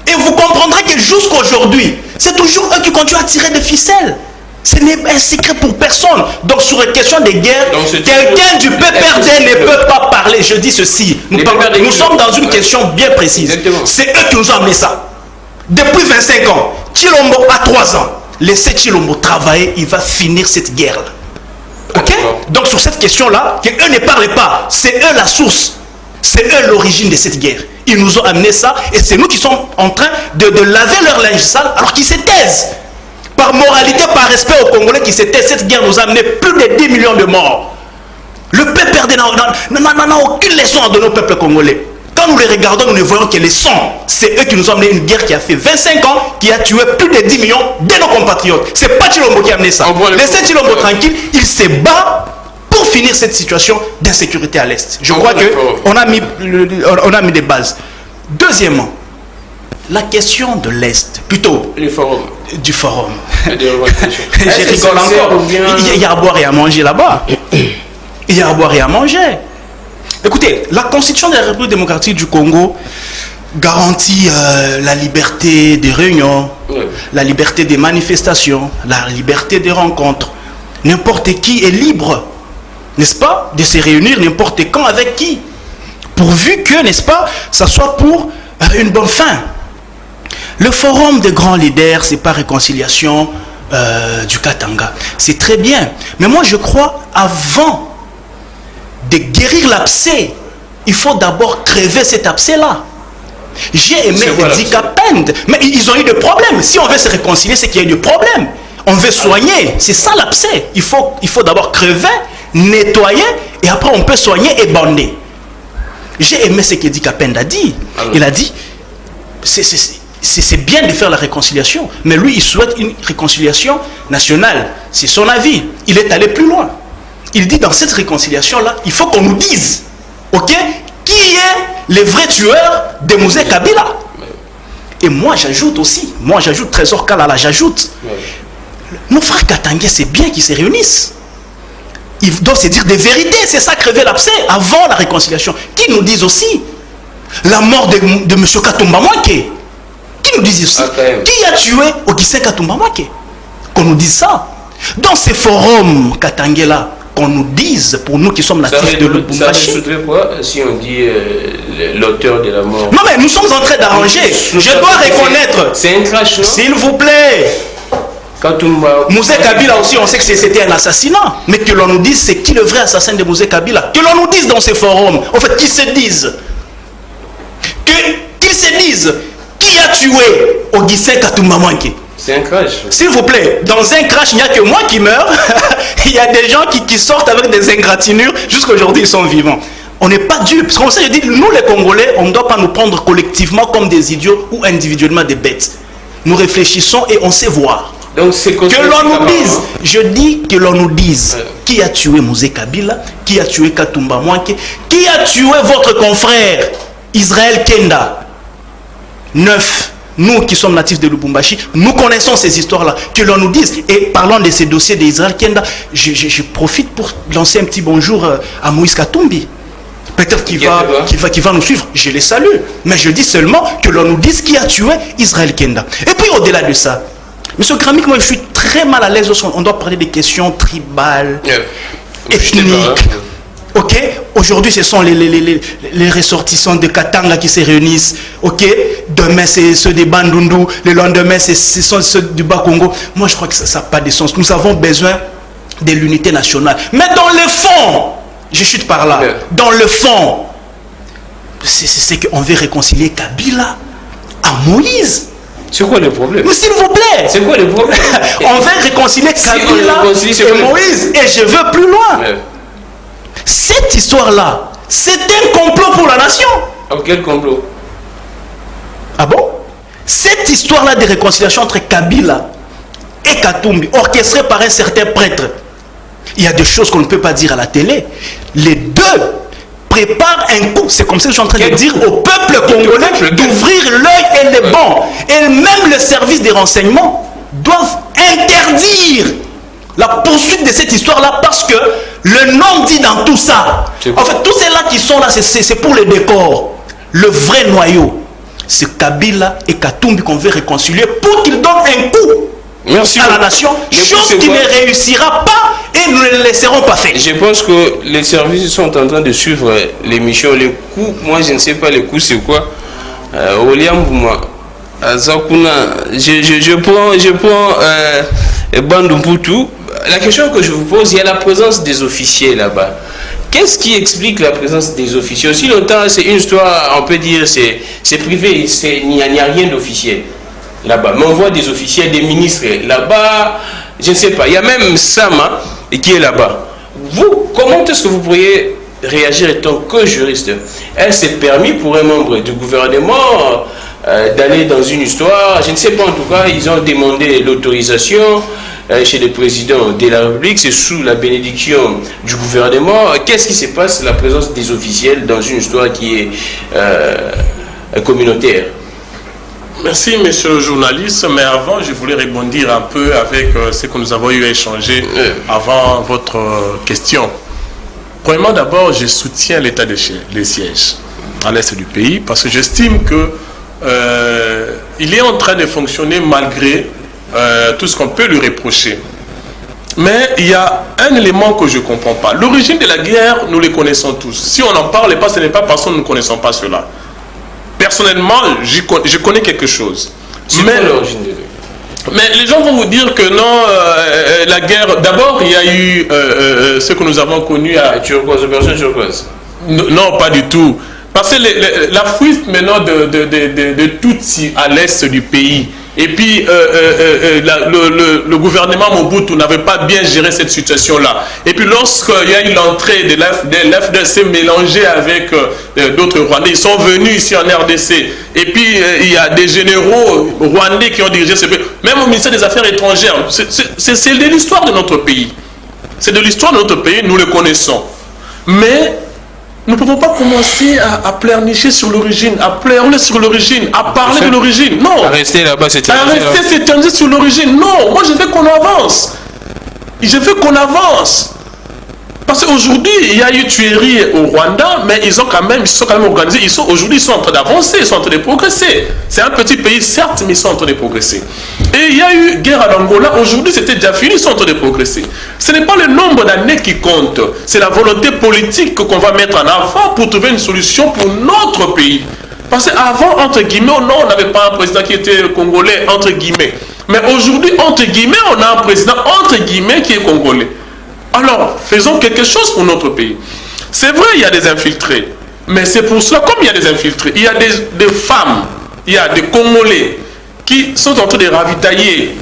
Et vous comprendrez que jusqu'aujourd'hui, c'est toujours eux qui continuent à tirer des ficelles. Ce n'est un secret pour personne. Donc sur les questions de guerre, quelqu'un du PPRD ne peut pas parler. Je dis ceci, nous sommes dans une question bien précise. C'est eux qui nous ont amené ça. Depuis 25 ans, Tshilombo a 3 ans. Laissez Tshilombo travailler, il va finir cette guerre-là. Ok? Donc sur cette question-là, qu'eux ne parlent pas, c'est eux la source, c'est eux l'origine de cette guerre. Ils nous ont amené ça, et c'est nous qui sommes en train de laver leur linge sale, alors qu'ils se taisent. Par moralité, par respect aux Congolais qui se taisent, cette guerre nous a amené plus de 10 millions de morts. Le PPRD n'a aucune leçon à donner au peuple congolais. Quand nous les regardons, nous ne voyons que les sons. C'est eux qui nous ont amené une guerre qui a fait 25 ans, qui a tué plus de 10 millions de nos compatriotes. C'est pas Tshilombo qui a amené ça. Laissez Tshilombo tranquille, il se bat pour finir cette situation d'insécurité à l'Est. Je crois qu'on a mis des bases. Deuxièmement, la question de l'Est, plutôt du forum. Je rigole encore. Il y a à boire et à manger là-bas. Il y a à boire et à manger. Écoutez, la Constitution de la République démocratique du Congo garantit la liberté des réunions, la liberté des manifestations, la liberté des rencontres. N'importe qui est libre, n'est-ce pas, de se réunir n'importe quand avec qui, pourvu que, n'est-ce pas, ça soit pour une bonne fin. Le forum des grands leaders, c'est pas réconciliation du Katanga. C'est très bien. Mais moi, je crois, avant de guérir l'abcès, il faut d'abord crever cet abcès-là. J'ai aimé Eddy Kapende, mais ils ont eu des problèmes. Si on veut se réconcilier, c'est qu'il y a eu des problèmes. On veut soigner, c'est ça l'abcès. Il faut d'abord crever, nettoyer, et après on peut soigner et bander. J'ai aimé ce qu'Eddy Kapende a dit. Il a dit, c'est bien de faire la réconciliation, mais lui, il souhaite une réconciliation nationale. C'est son avis. Il est allé plus loin. Il dit dans cette réconciliation-là, il faut qu'on nous dise, ok, qui est le vrai tueur de Mouzé Kabila. Et moi, j'ajoute aussi, Trésor Kalala, j'ajoute, nos frères Katangais, c'est bien qu'ils se réunissent. ils doivent se dire des vérités. C'est ça crever l'abcès avant la réconciliation. Qui nous disent aussi la mort de M. Katumba Mwanke. Qui nous disent aussi qui a tué Augustin Katumba Mwanke. Qu'on nous dise ça. Dans ces forums Katangela, qu'on nous dise, pour nous qui sommes natifs de Lubumbashi. Ça ne quoi si on dit l'auteur de la mort? Non mais nous sommes en train d'arranger. Je dois reconnaître. C'est un crash, non? S'il vous plaît. Mouzé Kabila aussi, on sait que c'était un assassinat. Mais que l'on nous dise c'est qui le vrai assassin de Mouzé Kabila. Que l'on nous dise dans ces forums. En fait, qu'ils se disent. Qu'ils se disent. Qui a tué Augustin Katumba Mwanke? C'est un crash. S'il vous plaît, dans un crash, il n'y a que moi qui meurs. Il y a des gens qui sortent avec des égratignures. Jusqu'aujourd'hui, ils sont vivants. On n'est pas dupes. Parce qu'on sait, je dis, nous les Congolais, on ne doit pas nous prendre collectivement comme des idiots ou individuellement des bêtes. Nous réfléchissons et on sait voir. Donc c'est que l'on nous dise, je dis que l'on nous dise qui a tué Mouzé Kabila, qui a tué Katumba Mwanke, qui a tué votre confrère Israël Kenda. 9. Nous qui sommes natifs de Lubumbashi, nous connaissons ces histoires-là. Que l'on nous dise. Et parlant de ces dossiers d'Israël Kenda, je profite pour lancer un petit bonjour à Moïse Katumbi. Peut-être qu'il va nous suivre. Je les salue. Mais je dis seulement que l'on nous dise qui a tué Israël Kenda. Et puis au-delà de ça, Monsieur Gramic, moi je suis très mal à l'aise lorsqu'on doit parler des questions tribales, ethniques. Ok, aujourd'hui ce sont les ressortissants de Katanga qui se réunissent. Ok, demain c'est ceux de Bandundu, le lendemain ce sont ceux du Bas-Congo. Moi je crois que ça n'a pas de sens. Nous avons besoin de l'unité nationale. Mais dans le fond, je chute par là, dans le fond, c'est qu'on veut réconcilier Kabila à Moïse. C'est quoi le problème? Mais s'il vous plaît, c'est quoi le problème? On veut réconcilier Kabila et Moïse. Et je veux plus loin. Cette histoire-là, c'est un complot pour la nation. Oh, quel complot? Ah bon? Cette histoire-là de réconciliation entre Kabila et Katumbi, orchestrée par un certain prêtre, il y a des choses qu'on ne peut pas dire à la télé. Les deux préparent un coup. C'est comme ça que je suis en train de dire au peuple congolais d'ouvrir l'œil et les bancs. Et même le service des renseignements doivent interdire la poursuite de cette histoire-là parce que le nom dit dans tout ça. En fait, tous ceux-là qui sont là, c'est pour le décor. Le vrai noyau, c'est Kabila et Katumbi qu'on veut réconcilier pour qu'ils donnent un coup à la nation, chose qui ne réussira pas et nous ne le laisserons pas faire. Je pense que les services sont en train de suivre l'émission. Les coups, moi je ne sais pas les coups c'est quoi. Je prends Bandum Poutou. La question que je vous pose, il y a la présence des officiers là-bas. Qu'est-ce qui explique la présence des officiers? Aussi longtemps, c'est une histoire, on peut dire, c'est privé, il n'y a rien d'officiel là-bas. Mais on voit des officiels, des ministres là-bas, je ne sais pas. Il y a même Sama qui est là-bas. Vous, comment est-ce que vous pourriez réagir étant que juriste? Est-ce permis pour un membre du gouvernement d'aller dans une histoire? Je ne sais pas, en tout cas, ils ont demandé l'autorisation chez le président de la République, c'est sous la bénédiction du gouvernement. Qu'est-ce qui se passe, la présence des officiels dans une histoire qui est communautaire? Merci, monsieur le journaliste, mais avant, je voulais rebondir un peu avec ce que nous avons eu à échanger avant votre question. Premièrement, d'abord, je soutiens l'état de siège à l'est du pays parce que j'estime que il est en train de fonctionner malgré tout ce qu'on peut lui reprocher. Mais il y a un élément que je ne comprends pas. L'origine de la guerre, nous les connaissons tous. Si on n'en parle pas, ce n'est pas parce que nous ne connaissons pas cela. Personnellement, je connais quelque chose. Mais l'origine de la guerre? Mais les gens vont vous dire que non, la guerre... D'abord, il y a eu ce que nous avons connu à... Turquoise, opération Turquoise. Non, pas du tout. Parce que la fuite maintenant de Tutsi à l'est du pays, et puis le gouvernement Mobutu n'avait pas bien géré cette situation-là. Et puis lorsqu'il y a eu l'entrée de l'FDC mélangée avec d'autres Rwandais, ils sont venus ici en RDC. Et puis il y a des généraux rwandais qui ont dirigé ce pays. Même au ministère des Affaires étrangères. C'est de l'histoire de notre pays. C'est de l'histoire de notre pays, nous le connaissons. Mais nous ne pouvons pas commencer à pleurnicher sur l'origine, à pleurer sur l'origine, à parler de l'origine. Non. À rester là-bas, s'éterniser sur l'origine. Non, moi je veux qu'on avance. Je veux qu'on avance. Parce qu'aujourd'hui, il y a eu tuerie au Rwanda, mais ils sont quand même organisés. Aujourd'hui, ils sont en train d'avancer, ils sont en train de progresser. C'est un petit pays, certes, mais ils sont en train de progresser. Et il y a eu guerre en Angola. Aujourd'hui, c'était déjà fini, ils sont en train de progresser. Ce n'est pas le nombre d'années qui compte. C'est la volonté politique qu'on va mettre en avant pour trouver une solution pour notre pays. Parce qu'avant, entre guillemets, non, on n'avait pas un président qui était congolais, entre guillemets. Mais aujourd'hui, entre guillemets, on a un président, entre guillemets, qui est congolais. Alors, faisons quelque chose pour notre pays. C'est vrai, il y a des infiltrés. Mais c'est pour cela, comme il y a des infiltrés, il y a des femmes, il y a des Congolais qui sont en train de ravitailler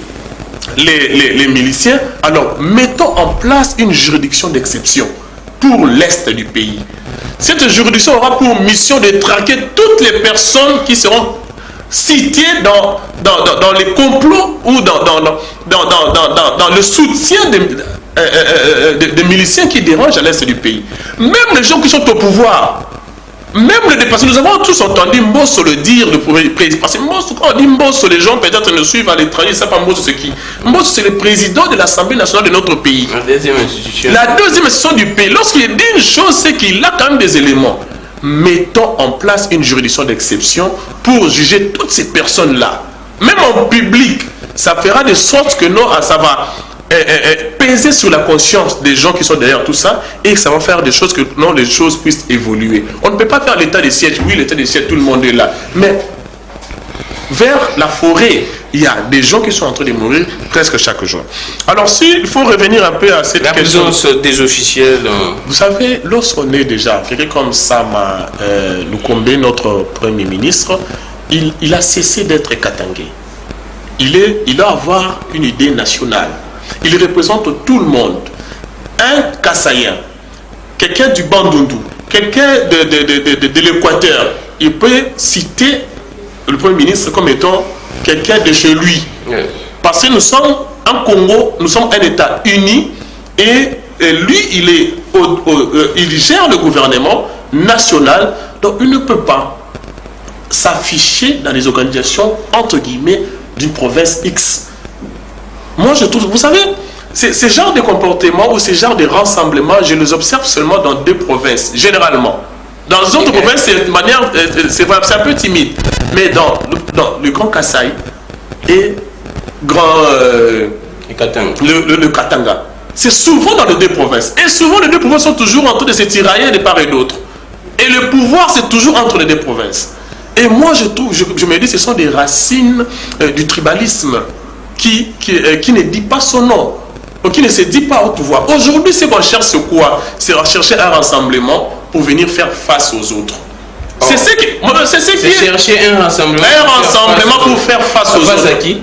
les miliciens. Alors, mettons en place une juridiction d'exception pour l'Est du pays. Cette juridiction aura pour mission de traquer toutes les personnes qui seront citées dans les complots ou dans le soutien des miliciens qui dérangent à l'Est du pays. Même les gens qui sont au pouvoir, même les dépassés, nous avons tous entendu Mbosso le dire, le président. Parce que Mbosso, quand on dit Mbosso, les gens peut-être le suivent à l'étranger, ils ne savent pas Mbosso c'est qui. Mbosso c'est le président de l'Assemblée nationale de notre pays. La deuxième institution. La deuxième institution du pays. Lorsqu'il dit une chose, c'est qu'il a quand même des éléments. Mettons en place une juridiction d'exception pour juger toutes ces personnes-là. Même en public, ça fera de sorte que non, ça va peser sur la conscience des gens qui sont derrière tout ça et que ça va faire des choses que non, les choses puissent évoluer. On ne peut pas faire l'état des sièges. Oui, l'état des sièges, tout le monde est là. Mais vers la forêt, il y a des gens qui sont en train de mourir presque chaque jour. Alors, il faut revenir un peu à cette question. La présence des officiels. Vous savez, lorsqu'on est déjà, quelqu'un comme Sama Lukombe, notre Premier ministre, il a cessé d'être katangé. Il doit avoir une idée nationale. Il représente tout le monde. Un Kassaïen, quelqu'un du Bandundu, quelqu'un de l'Équateur, il peut citer le Premier ministre comme étant quelqu'un de chez lui. Parce que nous sommes un Congo, nous sommes un État uni et lui, il gère le gouvernement national, donc il ne peut pas s'afficher dans les organisations, entre guillemets, d'une province X. Moi, je trouve, vous savez, ces genres de comportements ou ces genres de rassemblements, je les observe seulement dans deux provinces, généralement. Dans d'autres provinces, c'est un peu timide. Mais dans le Grand Kasaï et le Katanga, c'est souvent dans les deux provinces. Et souvent, les deux provinces sont toujours en train de se tirailler de part et d'autre. Et le pouvoir, c'est toujours entre les deux provinces. Et moi, je me dis, ce sont des racines du tribalisme qui ne dit pas son nom, qui ne se dit pas au pouvoir. Aujourd'hui, ce qu'on cherche, c'est quoi? C'est rechercher un rassemblement pour venir faire face aux autres. C'est ce qui est chercher un rassemblement. Un rassemblement pour faire face aux autres. À qui?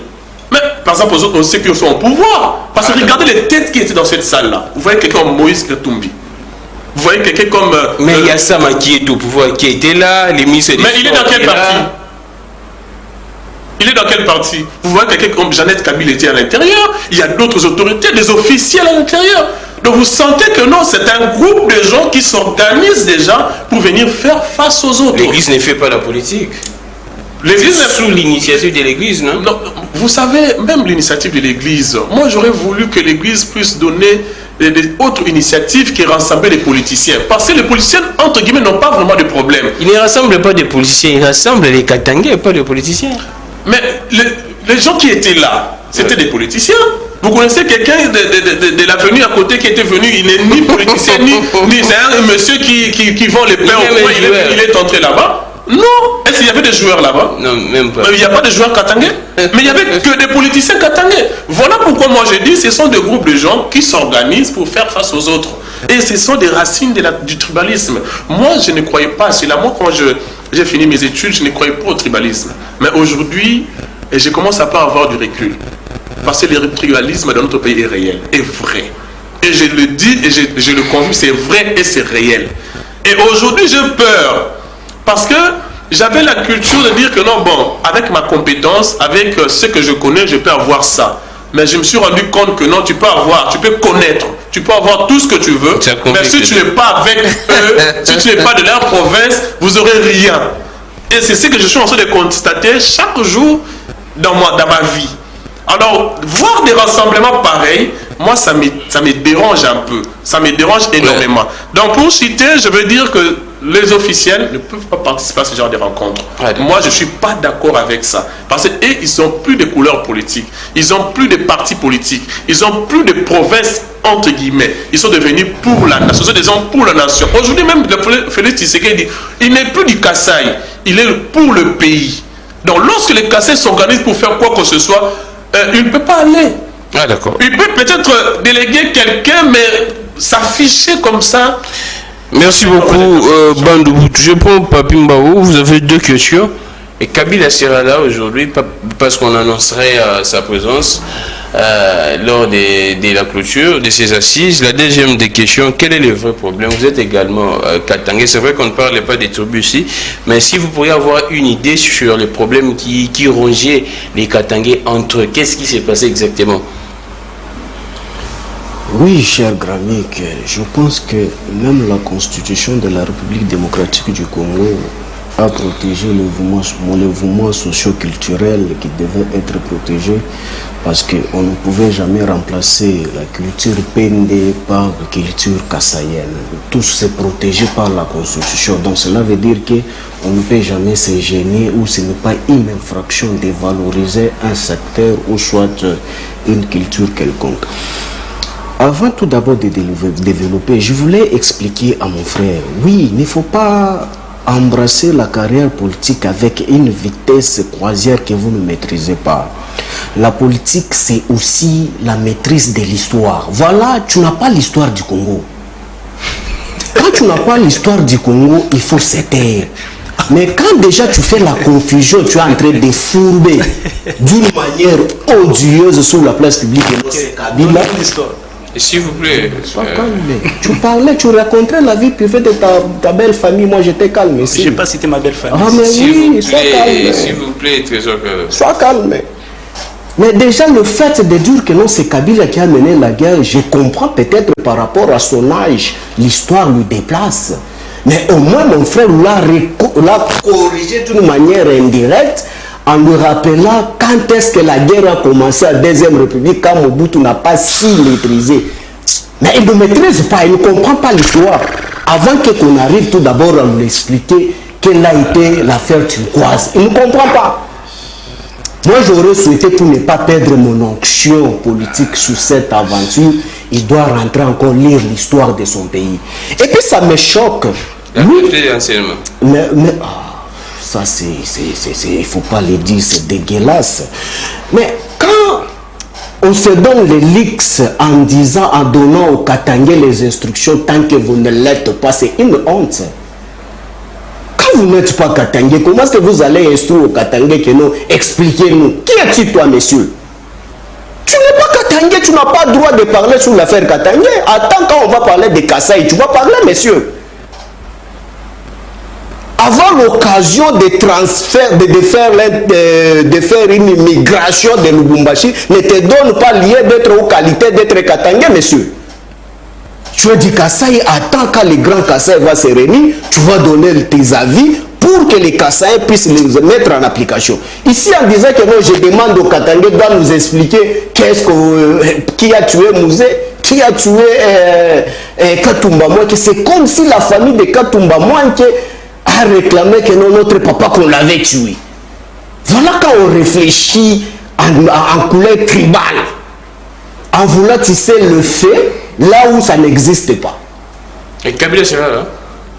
Mais par exemple, aux autres, ceux qui sont au pouvoir. Parce que regardez les têtes qui étaient dans cette salle-là. Vous voyez quelqu'un comme Moïse Katumbi. Vous voyez quelqu'un comme... mais il y a Sama qui est au pouvoir, qui était là, les ministres... Mais il est dans quel parti? Il est dans quel parti? Vous voyez quelqu'un comme Jeannette Kabila était à l'intérieur. Il y a d'autres autorités, des officiels à l'intérieur. Donc vous sentez que non, c'est un groupe de gens qui s'organisent déjà pour venir faire face aux autres. L'Église ne fait pas la politique. L'Église sous l'initiative de l'Église, non? Non, vous savez, même l'initiative de l'Église, moi j'aurais voulu que l'Église puisse donner des autres initiatives qui rassemblent les politiciens. Parce que les politiciens, entre guillemets, n'ont pas vraiment de problème. Ils ne rassemblent pas des politiciens, ils rassemblent les Katangais, pas des politiciens. Mais les gens qui étaient là, c'était des politiciens. Vous connaissez quelqu'un de l'avenue à côté qui était venu, il n'est ni politicien, ni c'est un monsieur qui vend les pains au coin, il est entré là-bas. Non. Est-ce qu'il y avait des joueurs là-bas? Non, même pas. Il n'y a pas de joueurs katangais. Mais il n'y avait que des politiciens katangais. Voilà pourquoi moi j'ai dit, ce sont des groupes de gens qui s'organisent pour faire face aux autres. Et ce sont des racines du tribalisme. Moi, je ne croyais pas à cela. Moi, quand j'ai fini mes études, je ne croyais pas au tribalisme. Mais aujourd'hui, je commence à pas avoir du recul. Parce que le tribalisme dans notre pays est réel, est vrai. Et je le dis et je le confirme, c'est vrai et c'est réel. Et aujourd'hui, j'ai peur. Parce que j'avais la culture de dire que non, bon, avec ma compétence, avec ce que je connais, je peux avoir ça. Mais je me suis rendu compte que non, tu peux connaître, tu peux avoir tout ce que tu veux. Mais si tu n'es pas avec eux, si tu n'es pas de leur province, vous n'aurez rien. Et c'est ce que je suis en train de constater chaque jour dans ma vie. Alors, voir des rassemblements pareils moi, ça me dérange un peu. Ça me dérange énormément. Donc, pour citer, je veux dire que les officiels ne peuvent pas participer à ce genre de rencontres. Moi, je ne suis pas d'accord avec ça. Parce qu'ils n'ont plus de couleurs politiques. Ils n'ont plus de partis politiques. Ils n'ont plus de provinces, entre guillemets. Ils sont devenus pour la nation. Ce sont des hommes pour la nation. Aujourd'hui, même, Félix Tshisekedi dit, il n'est plus du Kasaï. Il est pour le pays. Donc, lorsque les Kasaïs s'organisent pour faire quoi que ce soit, il ne peut pas aller. Ah, d'accord. Il peut peut-être déléguer quelqu'un, mais s'afficher comme ça. Merci beaucoup, Bandou. Je prends Papi Mbao. Vous avez 2 questions. Et Kabila sera là aujourd'hui parce qu'on annoncerait sa présence lors de la clôture de ces assises. La deuxième des questions, quel est le vrai problème? Vous êtes également Katangé. C'est vrai qu'on ne parle pas des tribus ici, mais si vous pourriez avoir une idée sur les problèmes qui rongeaient les Katangés entre eux, qu'est-ce qui s'est passé exactement? Oui, cher Gramik, je pense que même la constitution de la République démocratique du Congo a protégé le mouvement socio-culturel qui devait être protégé parce qu'on ne pouvait jamais remplacer la culture Pende par la culture kassaïenne. Tout c'est protégé par la constitution. Donc cela veut dire qu'on ne peut jamais se gêner ou ce n'est pas une infraction de valoriser un secteur ou soit une culture quelconque. Avant tout d'abord de développer, je voulais expliquer à mon frère, oui, il ne faut pas embrasser la carrière politique avec une vitesse croisière que vous ne maîtrisez pas. La politique, c'est aussi la maîtrise de l'histoire. Voilà, tu n'as pas l'histoire du Congo. Quand tu n'as pas l'histoire du Congo, il faut se taire. Mais quand déjà tu fais la confusion, tu es en train de fourber d'une manière odieuse sur la place publique et c'est Kabila. S'il vous plaît. Sois calme. Tu parlais, tu racontais la vie privée de ta belle famille. Moi, j'étais calme. Je n'ai pas cité ma belle famille. Ah, mais oui, sois calme. S'il vous plaît, Trésor. Sois calme. Mais déjà, le fait de dire que non, c'est Kabila qui a mené la guerre, je comprends peut-être par rapport à son âge, l'histoire lui déplace. Mais au moins, mon frère l'a corrigé d'une manière indirecte en lui rappelant quand est-ce que la guerre a commencé à la Deuxième République, quand Mobutu n'a pas si maîtrisé. Mais il ne maîtrise pas, il ne comprend pas l'histoire. Avant qu'on arrive tout d'abord à lui expliquer quelle a été l'affaire turquoise, il ne comprend pas. Moi, j'aurais souhaité pour ne pas perdre mon onction politique sur cette aventure, il doit rentrer encore lire l'histoire de son pays. Et puis ça me choque. Mais ça, il ne faut pas le dire, c'est dégueulasse. Mais quand on se donne les leaks en disant, en donnant aux Katangais les instructions, tant que vous ne l'êtes pas, c'est une honte. Quand vous n'êtes pas Katangais, comment est-ce que vous allez instruire aux Katangais que nous, expliquez-nous, qui es-tu toi, monsieur? Tu n'es pas Katangais, tu n'as pas le droit de parler sur l'affaire Katangais. Attends, quand on va parler de Kasaï, tu vas parler, monsieur. Avoir l'occasion de transfert, de faire une migration de Lubumbashi ne te donne pas lieu d'être aux qualités d'être Katangais, monsieur. Tu as dit Kasaï, attends quand le grand Kasaï va se réunir, tu vas donner tes avis pour que les Kasaïs puissent les mettre en application. Ici, en disant que non, je demande aux Katangais de nous expliquer qui a tué Mouzé, qui a tué Katumba Mouanké. C'est comme si la famille de Katumba Mouanké a réclamé que non, notre papa qu'on l'avait tué. Voilà quand on réfléchit en couleur tribale, en voulant tisser le fait là où ça n'existe pas. Et Kabila sera là?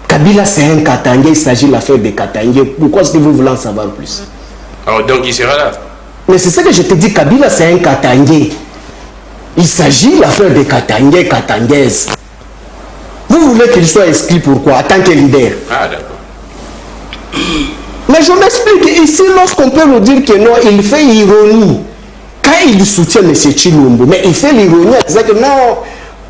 Kabila c'est un Katangais, il s'agit de l'affaire des Katangais. Pourquoi est-ce que vous voulez en savoir plus? Alors donc il sera là? Mais c'est ce que je te dis, Kabila c'est un Katangais. Il s'agit de l'affaire des Katangais, Katangaises. Vous voulez qu'il soit exclu pourquoi? En tant que leader. Ah d'accord. Mais je m'explique, ici lorsqu'on peut nous dire que non, il fait ironie. Quand il soutient M. Tshilombo, mais il fait l'ironie, il dit que non,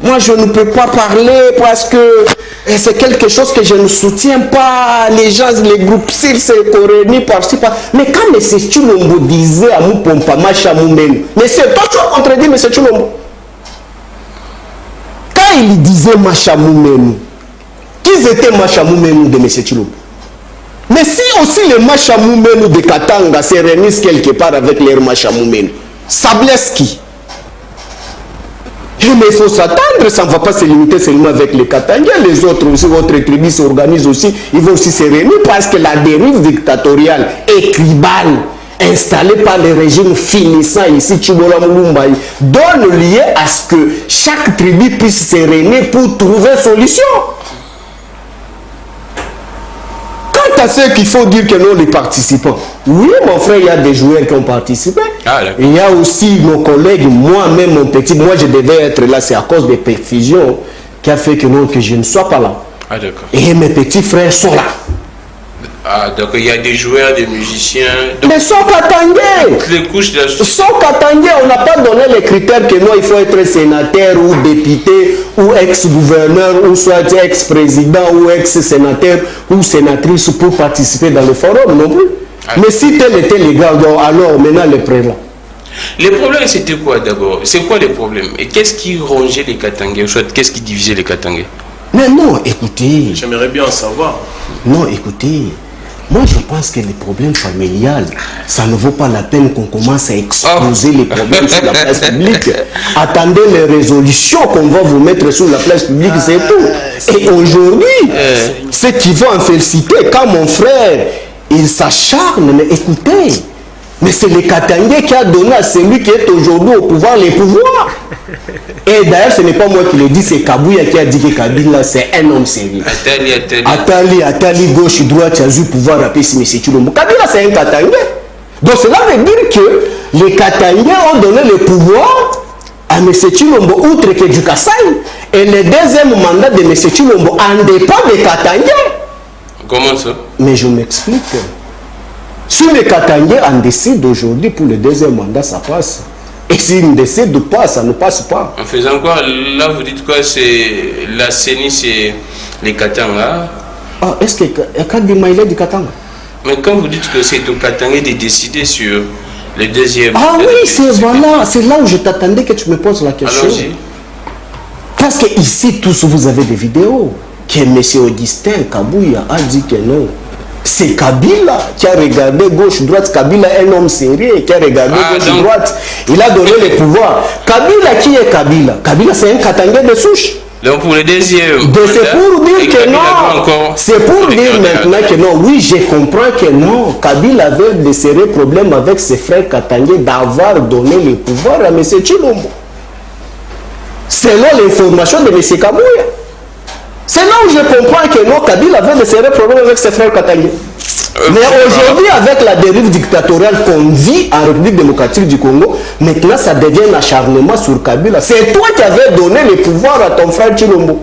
moi je ne peux pas parler parce que c'est quelque chose que je ne soutiens pas. Les gens, les groupes s'ils se réunissent par-ci, par... Mais quand M. Tshilombo disait à Moupompa, Macha Moumenu, mais c'est toi qui as contredit M. Tshilombo. Quand il disait Macha Moumenu, qui étaient Macha Moumenu de M. Tshilombo? Mais si aussi les Macha Moumenu de Katanga se réunissent quelque part avec les Macha Moumenu, ça blesse qui? Mais il faut s'attendre, ça ne va pas se limiter seulement avec les Katangais. Les autres aussi, votre tribu s'organise aussi, ils vont aussi se réunir parce que la dérive dictatoriale et tribale installée par les régimes finissants ici, Tchibola Moulumbaï, donne lieu à ce que chaque tribu puisse se réunir pour trouver solution. À ceux qu'il faut dire que non, les participants. Oui, mon frère, il y a des joueurs qui ont participé. Il y a aussi nos collègues, moi-même, mon petit, moi je devais être là, c'est à cause des perfusions qui a fait que non, que je ne sois pas là. Ah, d'accord. Et mes petits frères sont là. Ah, donc il y a des joueurs, des musiciens. Mais sont Katangais. Les couches de la société. Sont Katangais. On n'a pas donné les critères que non, il faut être sénateur ou député ou ex-gouverneur ou soit ex-président ou ex-sénateur ou sénatrice pour participer dans le forum non plus. Ah. Mais si tel était légal, alors maintenant le prélat. Les problèmes c'était quoi d'abord? C'est quoi les problèmes? Et qu'est-ce qui rongeait les Katangais? Soit qu'est-ce qui divisait les Katangais? Mais non, écoutez. J'aimerais bien en savoir. Non, écoutez. Moi, je pense que les problèmes familiales, ça ne vaut pas la peine qu'on commence à exposer les problèmes sur la place publique. Attendez les résolutions qu'on va vous mettre sur la place publique, c'est tout. Et aujourd'hui, ceux qui vont en féliciter, quand mon frère, il s'acharne, mais écoutez, mais c'est le Katangais qui a donné à celui qui est aujourd'hui au pouvoir les pouvoirs. Et d'ailleurs, ce n'est pas moi qui le dis, c'est Kabouya qui a dit que Kabila, c'est un homme sérieux. Attali, gauche, droite, il a eu pouvoir rappeler si M. Chilombo. Kabila, c'est un Katangais. Donc cela veut dire que les Katangais ont donné le pouvoir à M. Chilombo, outre que du Kassai. Et le deuxième mandat de M. Chilombo en dépend des Katangais. Comment ça? Mais je m'explique. Si les Katangais en décident aujourd'hui pour le deuxième mandat, ça passe. Et s'ils ne décident pas, ça ne passe pas. En faisant quoi? Là, vous dites quoi? C'est la CENI, c'est les Katanga. Ah, est-ce que Kadima, il est du Katanga? Mais quand vous dites que c'est au Katanga de décider sur le deuxième... Ah oui, c'est là où je t'attendais que tu me poses la question. Parce que ici, tous, vous avez des vidéos que M. Augustin Kabouya a dit que non. C'est Kabila qui a regardé gauche-droite. Kabila est un homme sérieux qui a regardé gauche-droite. Il a donné le pouvoir. Kabila, qui est Kabila? Kabila, c'est un Katangais de souche. Donc pour le deuxième... C'est pour dire que non. C'est pour dire maintenant que non. Oui, je comprends que non. Kabila avait de sérieux problèmes avec ses frères Katangais d'avoir donné le pouvoir à M. Chilombo. Selon l'information de M. Kabouya. C'est là où je comprends que non, Kabila avait de sérieux problèmes avec ses frères Katangais. Mais aujourd'hui, avec la dérive dictatoriale qu'on vit en République démocratique du Congo, maintenant ça devient un acharnement sur Kabila. C'est toi qui avais donné le pouvoir à ton frère Chilombo.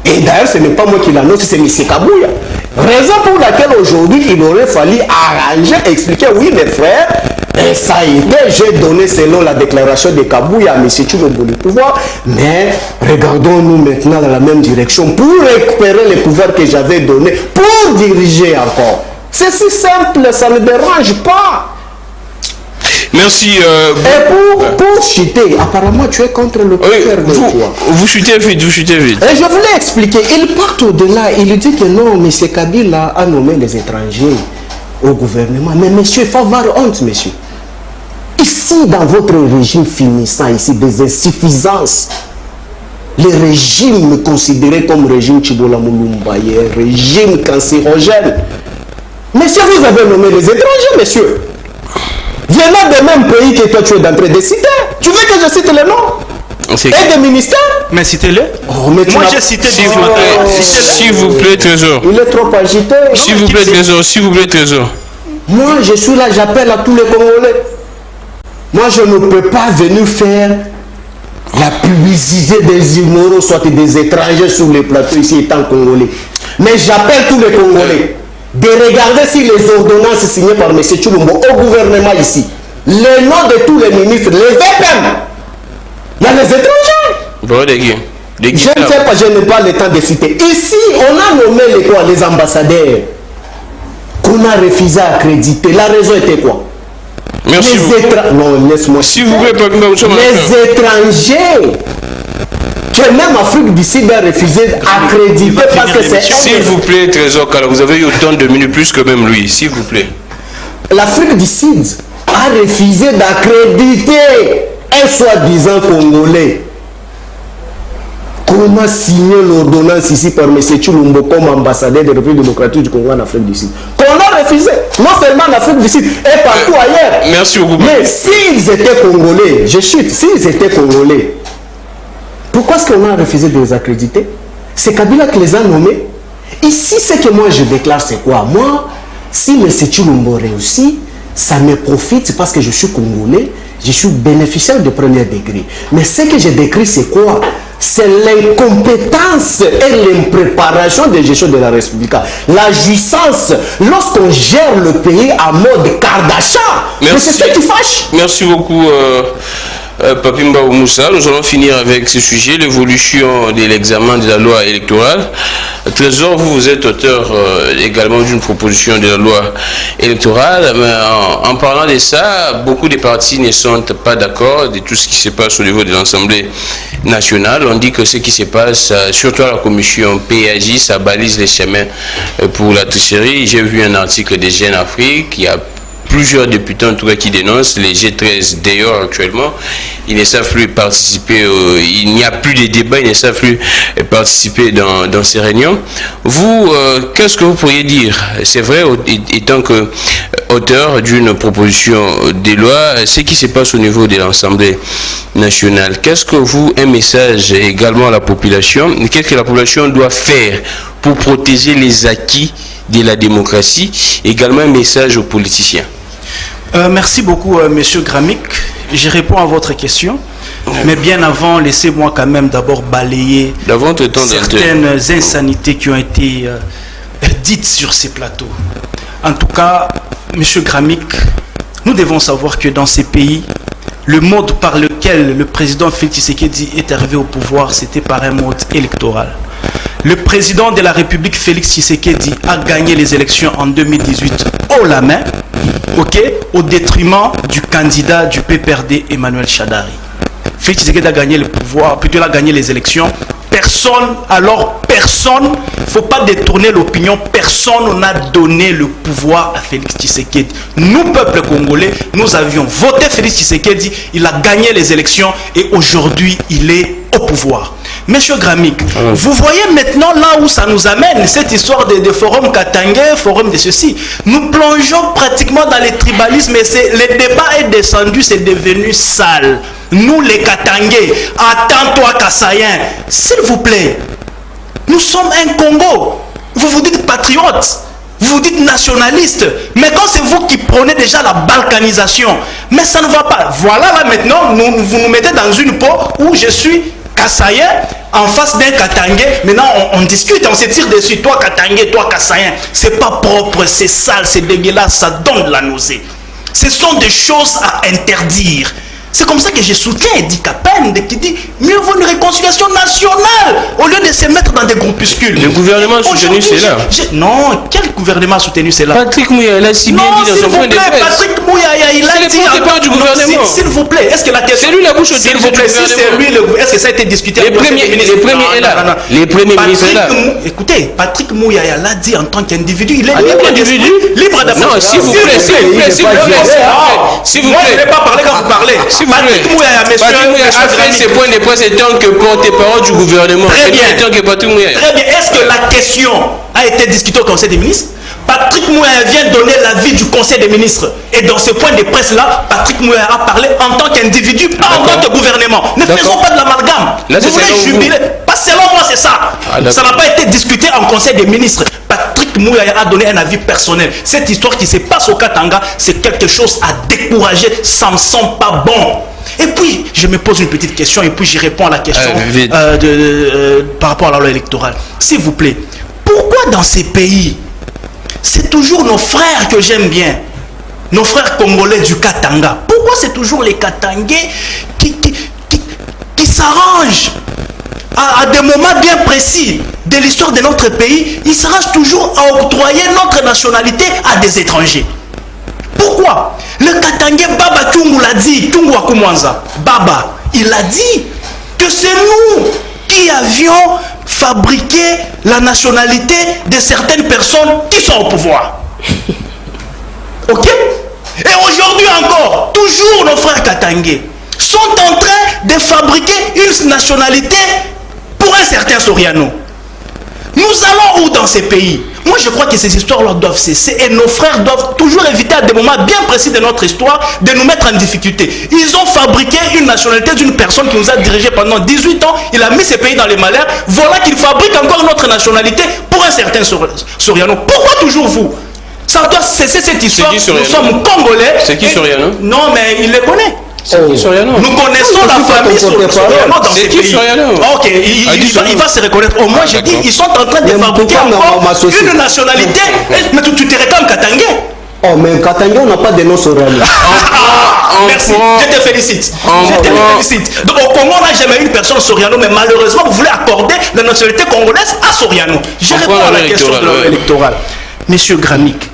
Et d'ailleurs, ce n'est pas moi qui l'annonce, c'est M. Kabouya. Raison pour laquelle aujourd'hui, il aurait fallu arranger, expliquer, oui mes frères, et ça a été, j'ai donné selon la déclaration de Kabouya à M. Chilombo le pouvoir, mais regardons-nous maintenant dans la même direction pour récupérer le pouvoir que j'avais donné, pour diriger encore. C'est si simple, ça ne dérange pas. Merci. Et pour chuter, apparemment tu es contre le père de toi. Vous chutez vite, vous chutez vite. Et je voulais expliquer, il part au-delà, il dit que non, M. Kabila a nommé les étrangers au gouvernement. Mais monsieur, il faut avoir honte, monsieur. Ici, dans votre régime finissant, ici, des insuffisances, le régime considéré comme régime Tchibola Moulumbaye, régime cancérogène. Monsieur, vous avez nommé les étrangers, monsieur. Venant des mêmes pays que toi tu es d'entrée de citer. Tu veux que je cite les noms? Et des ministères? Mais citez-les. Oh, mais moi j'ai cité s'il vous plaît. S'il vous plaît, Trésor. Il est trop agité. S'il vous plaît, Trésor. S'il vous plaît, Trésor. Moi je suis là, j'appelle à tous les Congolais. Moi je ne peux pas venir faire la publicité des ignorants, soit des étrangers sur les plateaux ici étant congolais. Mais j'appelle tous les Congolais de regarder si les ordonnances signées par M. Chilombo au gouvernement ici, les noms de tous les ministres, les VPM, il y a les étrangers. Bon, je ne sais pas, je n'ai pas le temps de citer. Ici, on a nommé les ambassadeurs qu'on a refusé à accréditer. La raison était quoi? Merci. Non, laisse-moi. S'il vous plaît, les étrangers que même Afrique du Sud a refusé d'accréditer parce que c'est... S'il vous plaît, Trésor Kala, vous avez eu autant de minutes plus que même lui, s'il vous plaît. L'Afrique du Sud a refusé d'accréditer un soi-disant Congolais qu'on a signé l'ordonnance ici par M. Chilombo comme ambassadeur de la République démocratique du Congo en Afrique du Sud. Qu'on a refusé, non seulement en Afrique du Sud, et partout ailleurs. Merci beaucoup. Mais s'ils étaient Congolais, je chute, s'ils étaient Congolais, pourquoi est-ce qu'on a refusé de les accréditer? C'est Kabila qui les a nommés. Ici, ce que moi je déclare, c'est quoi? Moi, si M. Chilombo réussit, ça me profite parce que je suis Congolais, je suis bénéficiaire de premier degré. Mais ce que j'ai décrit, c'est quoi? C'est l'incompétence et l'impréparation de gestion de la République. La jouissance, lorsqu'on gère le pays en mode Kardashian, c'est ce qui fâche. Merci beaucoup. Papimba Moussa, nous allons finir avec ce sujet, l'évolution de l'examen de la loi électorale. Trésor, vous êtes auteur également d'une proposition de la loi électorale. Mais en parlant de ça, beaucoup de partis ne sont pas d'accord de tout ce qui se passe au niveau de l'Assemblée nationale. On dit que ce qui se passe, surtout à la commission PAJ, ça balise les chemins pour la tricherie. J'ai vu un article de Jeune Afrique qui a plusieurs députés en tout cas qui dénoncent les G13 d'ailleurs actuellement. Ils ne savent plus participer, il n'y a plus de débat, ils ne savent plus participer dans ces réunions. Vous, qu'est-ce que vous pourriez dire? C'est vrai, étant que auteur d'une proposition de loi, ce qui se passe au niveau de l'Assemblée nationale, qu'est-ce que vous, un message également à la population, qu'est-ce que la population doit faire pour protéger les acquis de la démocratie, également un message aux politiciens? Merci beaucoup, Monsieur Gramic. Je réponds à votre question. Mais bien avant, laissez-moi quand même d'abord balayer certaines insanités qui ont été dites sur ces plateaux. En tout cas, Monsieur Gramic, nous devons savoir que dans ces pays, le mode par lequel le président Félix Tshisekedi est arrivé au pouvoir, c'était par un mode électoral. Le président de la République, Félix Tshisekedi, a gagné les élections en 2018 haut la main, au détriment du candidat du PPRD, Emmanuel Shadari. Félix Tshisekedi a gagné le pouvoir, plutôt il a gagné les élections. Personne, il ne faut pas détourner l'opinion, personne n'a donné le pouvoir à Félix Tshisekedi. Nous, peuple congolais, nous avions voté Félix Tshisekedi, il a gagné les élections et aujourd'hui, il est au pouvoir. Monsieur Gramic, vous voyez maintenant là où ça nous amène, cette histoire de forum Katangé, forum de ceci. Nous plongeons pratiquement dans les tribalismes et le débat est descendu, c'est devenu sale. Nous les Katangé, attends-toi Kassayen, s'il vous plaît, nous sommes un Congo. Vous vous dites patriote, vous vous dites nationaliste, mais quand c'est vous qui prenez déjà la balkanisation, mais ça ne va pas. Voilà là maintenant, vous nous mettez dans une peau où je suis Kassayen en face d'un Katangé. Maintenant on discute, on se tire dessus. Toi Katangé, toi Kassayen. C'est pas propre, c'est sale, c'est dégueulasse, ça donne de la nausée. Ce sont des choses à interdire. C'est comme ça que je soutiens Edi Kapende qui dit mieux vaut une réconciliation nationale au lieu de se mettre dans des groupuscules. Le gouvernement a soutenu cela. Non, quel gouvernement a soutenu cela? Patrick Mouyaya l'a si bien dit dans son point de presse. Patrick Mouyaya, il a dit. C'est du gouvernement. S'il vous plaît, est-ce que la question. C'est lui la bouche au s'il vous plaît, si c'est lui, est-ce que ça a été discuté? Les premiers est là. Les premiers ministres est là. Écoutez, Patrick Mouyaya l'a dit en tant qu'individu. Il est libre d'abord. Non, s'il vous plaît, s'il vous plaît, s'il vous plaît. S'il vous plaît. Moi, je ne vais pas parler quand vous parlez. Patrick Mouyaya a fait ses points de presse en tant que porte-parole du gouvernement. Très bien. Est-ce que la question a été discutée au Conseil des ministres? Patrick Mouyaya vient donner l'avis du Conseil des ministres. Et dans ce point de presse-là, Patrick Mouyaya a parlé en tant qu'individu, pas en tant que gouvernement. Ne faisons pas de l'amalgame. Vous voulez jubiler? Pas selon moi, c'est ça. Ça n'a pas été discuté en Conseil des ministres. Patrick Mouyaya a donné un avis personnel. Cette histoire qui se passe au Katanga, c'est quelque chose à décourager. Ça ne sent pas bon. Et puis, je me pose une petite question et puis j'y réponds à la question par rapport à la loi électorale. S'il vous plaît, pourquoi dans ces pays, c'est toujours nos frères que j'aime bien, nos frères congolais du Katanga, pourquoi c'est toujours les Katangais qui s'arrangent à des moments bien précis de l'histoire de notre pays, ils s'arrangent toujours à octroyer notre nationalité à des étrangers? Pourquoi? Le Katangé Baba Tungu l'a dit, Tungu Akumwanza, Baba, il a dit que c'est nous qui avions fabriqué la nationalité de certaines personnes qui sont au pouvoir. Ok? Et aujourd'hui encore, toujours nos frères Katangé sont en train de fabriquer une nationalité pour un certain Soriano. Nous allons où dans ces pays? Moi, je crois que ces histoires-là doivent cesser et nos frères doivent toujours éviter à des moments bien précis de notre histoire de nous mettre en difficulté. Ils ont fabriqué une nationalité d'une personne qui nous a dirigés pendant 18 ans. Il a mis ces pays dans les malheurs. Voilà qu'il fabrique encore une autre nationalité pour un certain Soriano. Pourquoi toujours vous? Ça doit cesser cette histoire. Nous sommes Congolais. C'est qui Soriano? Non, mais il les connaît. Nous connaissons la famille Soriano dans ces pays. Ok, il va se reconnaître. Au moins, je dis, ils sont en train de fabriquer encore une nationalité. Mais tu te réclames Katangé. Oh, mais Katangé, on n'a pas de nom Soriano. Merci, je te félicite. Donc au Congo, on n'a jamais eu une personne Soriano, mais malheureusement, vous voulez accorder la nationalité congolaise à Soriano. Je réponds à la question de l'ordre électoral. Monsieur Gramic,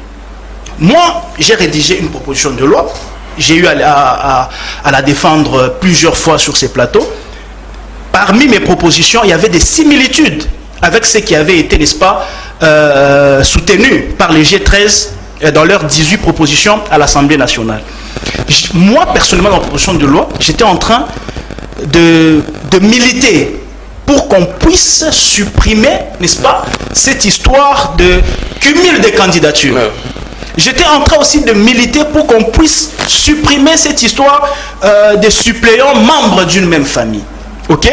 moi, j'ai rédigé une proposition de loi. J'ai eu à la défendre plusieurs fois sur ces plateaux. Parmi mes propositions, il y avait des similitudes avec ce qui avait été, n'est-ce pas, soutenu par les G13 dans leurs 18 propositions à l'Assemblée nationale. Moi, personnellement, dans la proposition de loi, j'étais en train de militer pour qu'on puisse supprimer, n'est-ce pas, cette histoire de cumul des candidatures. Ouais. J'étais en train aussi de militer pour qu'on puisse supprimer cette histoire de suppléants membres d'une même famille. Ok?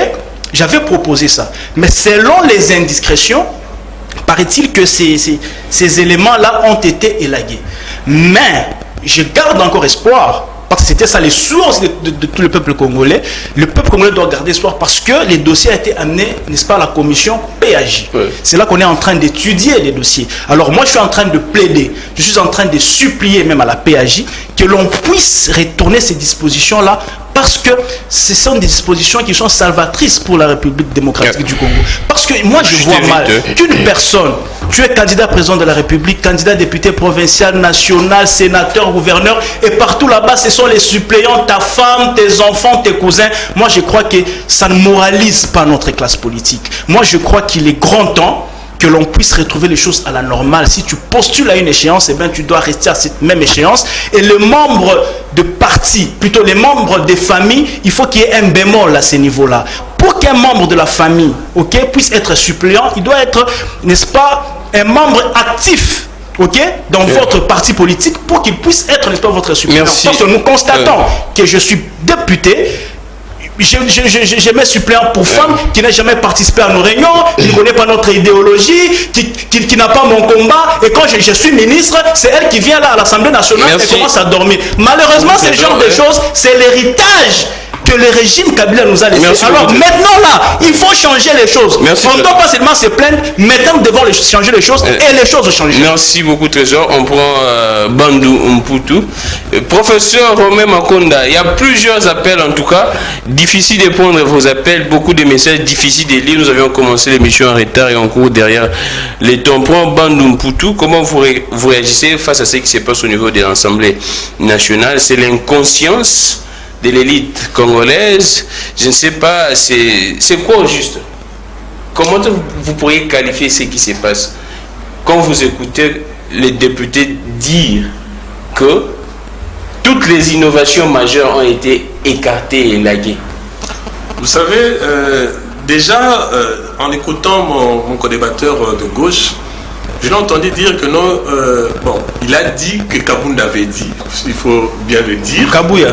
J'avais proposé ça. Mais selon les indiscrétions, paraît-il que ces éléments-là ont été élagués. Mais je garde encore espoir, parce que c'était ça les sources de tout le peuple congolais. Le peuple congolais doit garder espoir parce que les dossiers ont été amenés, n'est-ce pas, à la commission PAJ. Oui. C'est là qu'on est en train d'étudier les dossiers. Alors moi, je suis en train de plaider, je suis en train de supplier même à la PAJ que l'on puisse retourner ces dispositions-là parce que ce sont des dispositions qui sont salvatrices pour la République démocratique du Congo. Parce que moi, je vois mal qu'une personne, tu es candidat président de la République, candidat député provincial, national, sénateur, gouverneur, et partout là-bas, ce sont les suppléants, ta femme, tes enfants, tes cousins. Moi, je crois que ça ne moralise pas notre classe politique. Moi, je crois qu'il est grand temps que l'on puisse retrouver les choses à la normale. Si tu postules à une échéance, eh bien, tu dois rester à cette même échéance. Et les membres de parti, plutôt les membres des familles, il faut qu'il y ait un bémol à ce niveau-là. Pour qu'un membre de la famille, ok, puisse être suppléant, il doit être, n'est-ce pas, un membre actif, ok, dans votre parti politique pour qu'il puisse être, n'est-ce pas, votre suppléant. Merci. Parce que nous constatons que je suis député, j'ai mes suppléants pour femmes qui n'a jamais participé à nos réunions, qui ne connaît pas notre idéologie, qui n'a pas mon combat. Et quand je suis ministre, c'est elle qui vient là à l'Assemblée nationale et commence à dormir. Malheureusement, ce genre de choses, c'est l'héritage que le régime Kabila nous a laissé. Alors maintenant là, il faut changer les choses. On ne doit pas seulement se plaindre, maintenant nous devons changer les choses et les choses changent. Merci beaucoup Trésor. On prend Bandou Mputu. Professeur Romain Makonda, il y a plusieurs appels en tout cas. Difficile de prendre vos appels, beaucoup de messages difficiles de lire. Nous avions commencé l'émission en retard et en cours derrière les temps. On prend Bandou Mputu. Comment vous réagissez face à ce qui se passe au niveau de l'Assemblée nationale? C'est l'inconscience de l'élite congolaise, je ne sais pas, c'est quoi juste? Comment vous pourriez qualifier ce qui se passe quand vous écoutez les députés dire que toutes les innovations majeures ont été écartées et élaguées? Vous savez, déjà, en écoutant mon co-débatteur de gauche, je l'ai entendu dire que non, il a dit que Kabounda avait dit, il faut bien le dire. Kabouya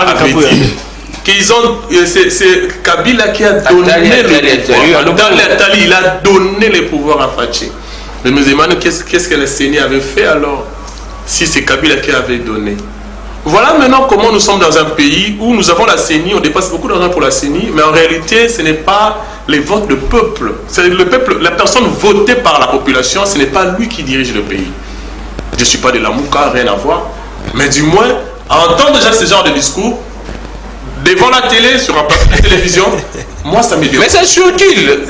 avait dit qu'ils ont, c'est Kabila qui a donné le pouvoir. Dans l'Atali, il a donné le pouvoir à Faché. Je me demande qu'est-ce que le CENI avait fait alors, si c'est Kabila qui avait donné. Voilà maintenant comment nous sommes dans un pays où nous avons la CENI, on dépasse beaucoup d'argent pour la CENI, mais en réalité, ce n'est pas les votes du peuple. C'est le peuple, la personne votée par la population, ce n'est pas lui qui dirige le pays. Je ne suis pas de la Mouka, rien à voir. Mais du moins, à entendre déjà ce genre de discours, devant la télé, sur un plateau de télévision, moi ça me dérange. Mais ça surgile.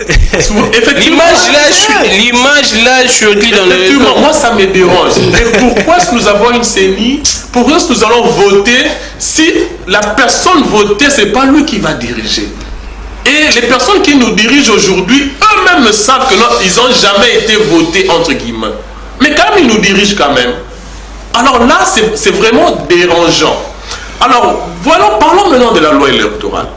L'image là surgile dans le... Effectivement, moi ça me dérange. Et pourquoi est-ce que nous avons une CENI? Pourquoi est-ce que nous allons voter si la personne votée, ce n'est pas lui qui va diriger? Et les personnes qui nous dirigent aujourd'hui, eux-mêmes savent que ils n'ont jamais été votés, entre guillemets. Mais quand même, ils nous dirigent quand même. Alors là, c'est vraiment dérangeant. Alors, voilà, parlons maintenant de la loi électorale.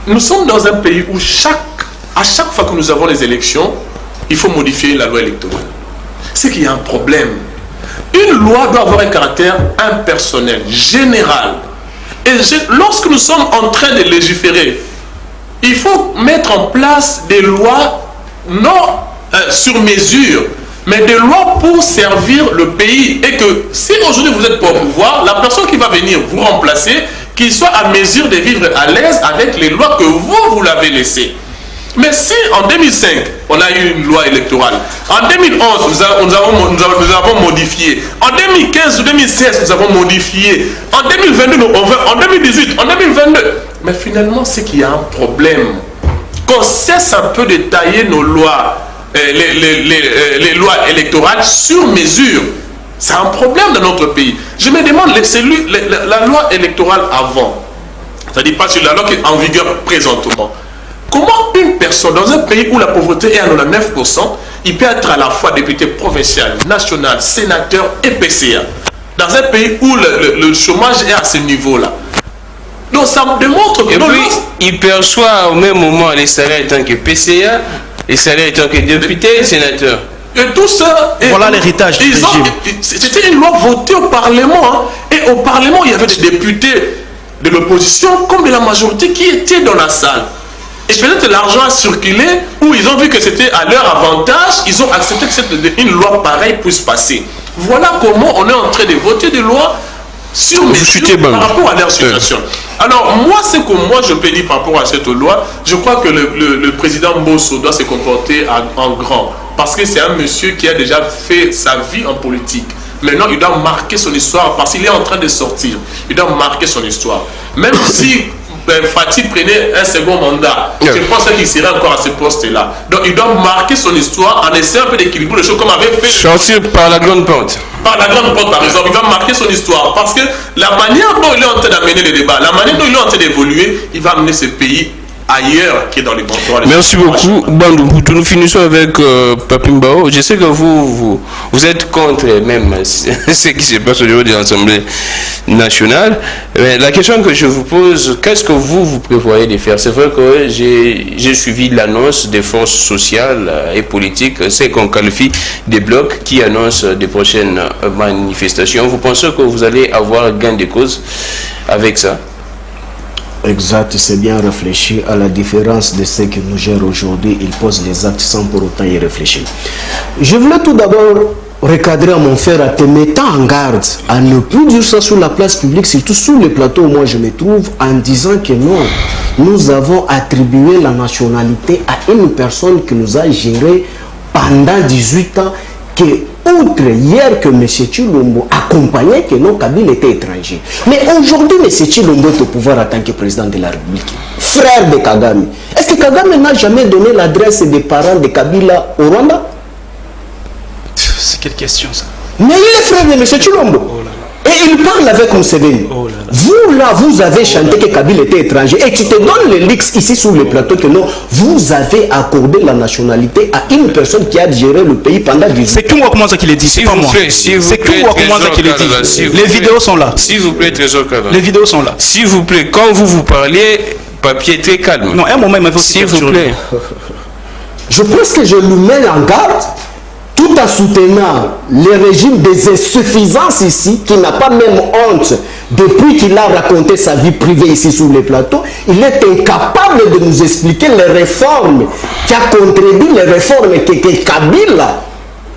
Nous sommes dans un pays où à chaque fois que nous avons les élections, il faut modifier la loi électorale. C'est qu'il y a un problème. Une loi doit avoir un caractère impersonnel, général. Et lorsque nous sommes en train de légiférer, il faut mettre en place des lois non sur mesure, mais des lois pour servir le pays. Et que si aujourd'hui vous n'êtes pas au pouvoir, la personne qui va venir vous remplacer, qu'il soit à mesure de vivre à l'aise avec les lois que vous l'avez laissées. Mais si en 2005, on a eu une loi électorale, en 2011, nous avons modifié, en 2015 ou 2016, nous avons modifié, en 2022, en 2018, en 2022, mais finalement, c'est qu'il y a un problème. Qu'on cesse un peu de tailler nos lois, les lois électorales sur mesure. C'est un problème dans notre pays. Je me demande, la loi électorale avant, c'est-à-dire pas sur la loi qui est en vigueur présentement, comment une personne dans un pays où la pauvreté est à 99%, il peut être à la fois député provincial, national, sénateur et PCA, dans un pays où le chômage est à ce niveau-là? Donc ça me démontre que... Et puis, il perçoit au même moment les salaires en tant que PCA, les salaires en tant que député, sénateur. Et tout ça... Voilà l'héritage du régime. C'était une loi votée au Parlement. Hein, et au Parlement, il y avait des députés de l'opposition comme de la majorité qui étaient dans la salle. Et peut-être l'argent a circulé, où ils ont vu que c'était à leur avantage, ils ont accepté que une loi pareille puisse passer. Voilà comment on est en train de voter des lois sur mesure par rapport à leur situation. Alors moi, ce que je peux dire par rapport à cette loi, je crois que le président Mbosso doit se comporter en grand. Parce que c'est un monsieur qui a déjà fait sa vie en politique. Maintenant, il doit marquer son histoire parce qu'il est en train de sortir. Il doit marquer son histoire. Même si... Fatih prenait un second mandat, je pense qu'il serait encore à ce poste-là. Donc il doit marquer son histoire en essayant un peu d'équilibrer les choses comme avait fait. Sortir par la grande porte. Par la grande porte, par exemple, il va marquer son histoire. Parce que la manière dont il est en train d'amener le débat, la manière dont il est en train d'évoluer, il va amener ce pays ailleurs qui est dans les bons droits. Merci beaucoup, Bandou. Nous finissons avec Papi Mbao. Je sais que vous êtes contre même ce qui se passe au niveau de l'Assemblée nationale. Mais la question que je vous pose, qu'est-ce que vous prévoyez de faire? C'est vrai que j'ai suivi l'annonce des forces sociales et politiques, c'est qu'on qualifie des blocs qui annoncent des prochaines manifestations. Vous pensez que vous allez avoir gain de cause avec ça? Exact, c'est bien réfléchi. À la différence de ce que nous gèrent aujourd'hui, ils posent les actes sans pour autant y réfléchir. Je voulais tout d'abord recadrer à mon frère en te mettant en garde à ne plus dire ça sur la place publique, surtout sur les plateaux où moi je me trouve, en disant que non, nous avons attribué la nationalité à une personne qui nous a géré pendant 18 ans, que outre hier que M. Tshilombo accompagnait que non, Kabila était étranger. Mais aujourd'hui, M. Tshilombo est au pouvoir en tant que président de la République, frère de Kagame. Est-ce que Kagame n'a jamais donné l'adresse des parents de Kabila au Rwanda? C'est quelle question ça? Mais il est frère de M. Tshilombo. Oh là là. Et il parle avec Museveni. Oh là là. Vous là, vous avez chanté que Kabila était étranger. Et tu te donnes les leaks ici sur le plateau que non, vous avez accordé la nationalité à une personne qui a géré le pays pendant 10 ans. C'est tout moi comment ça qu'il est dit, c'est pas moi. C'est tout moi comment ça qu'il est dit. Les vidéos sont là. S'il vous plaît, Trésor Kadra. Les vidéos sont là. S'il vous plaît, quand vous parliez, papier très calme. Non, un moment, il m'a fait aussi. S'il vous plaît. Je pense que je lui mets en garde, tout en soutenant le régime des insuffisances ici, qui n'a pas même honte, depuis qu'il a raconté sa vie privée ici sur les plateaux, il est incapable de nous expliquer les réformes qui a contredit les réformes que Kabila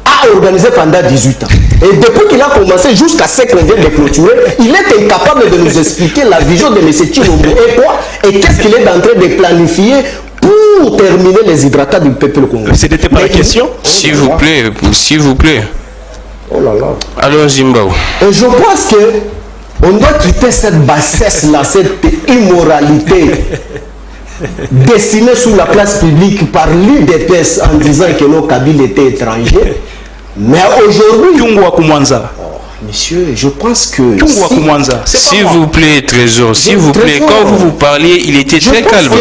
a organisées pendant 18 ans. Et depuis qu'il a commencé jusqu'à ce qu'on vient de clôturer, il est incapable de nous expliquer la vision de M. Tshilombo et quoi, et qu'est-ce qu'il est en train de planifier pour terminer les hydratats du peuple congolais. C'était pas la question. S'il vous plaît, s'il vous plaît. Oh là là. Alors Zimbabwe. Et je pense que on doit quitter cette bassesse-là, cette immoralité dessinée sur la place publique par l'UDPS en disant que nos Kabila était étranger. Mais aujourd'hui... Monsieur, je pense que... S'il vous plaît, Trésor, s'il vous plaît, quand vous parliez, il était très calme.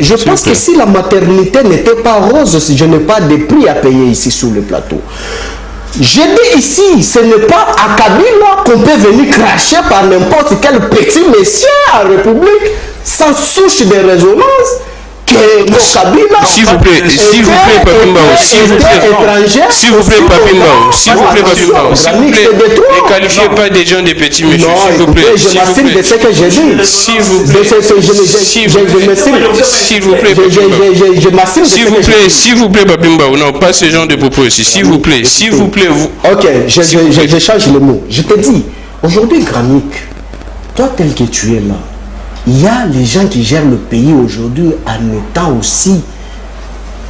Je pense que si la maternité n'était pas rose, je n'ai pas de prix à payer ici sur le plateau. Je dis ici, ce n'est pas à Kabila qu'on peut venir cracher par n'importe quel petit monsieur en République sans souche de résonance. S'il vous plaît, Papi Mbao, s'il vous plaît, Papi Mbao, ne qualifiez pas des gens de petits monsieur, s'il vous plaît. Je m'assure de ce que j'ai dit. S'il vous plaît, s'il vous plaît, Papi Mbao, non, pas ce genre de propos ici, s'il vous plaît, vous. Ok, je change le mot. Je te dis, aujourd'hui, Gramik, toi tel que tu es là, il y a les gens qui gèrent le pays aujourd'hui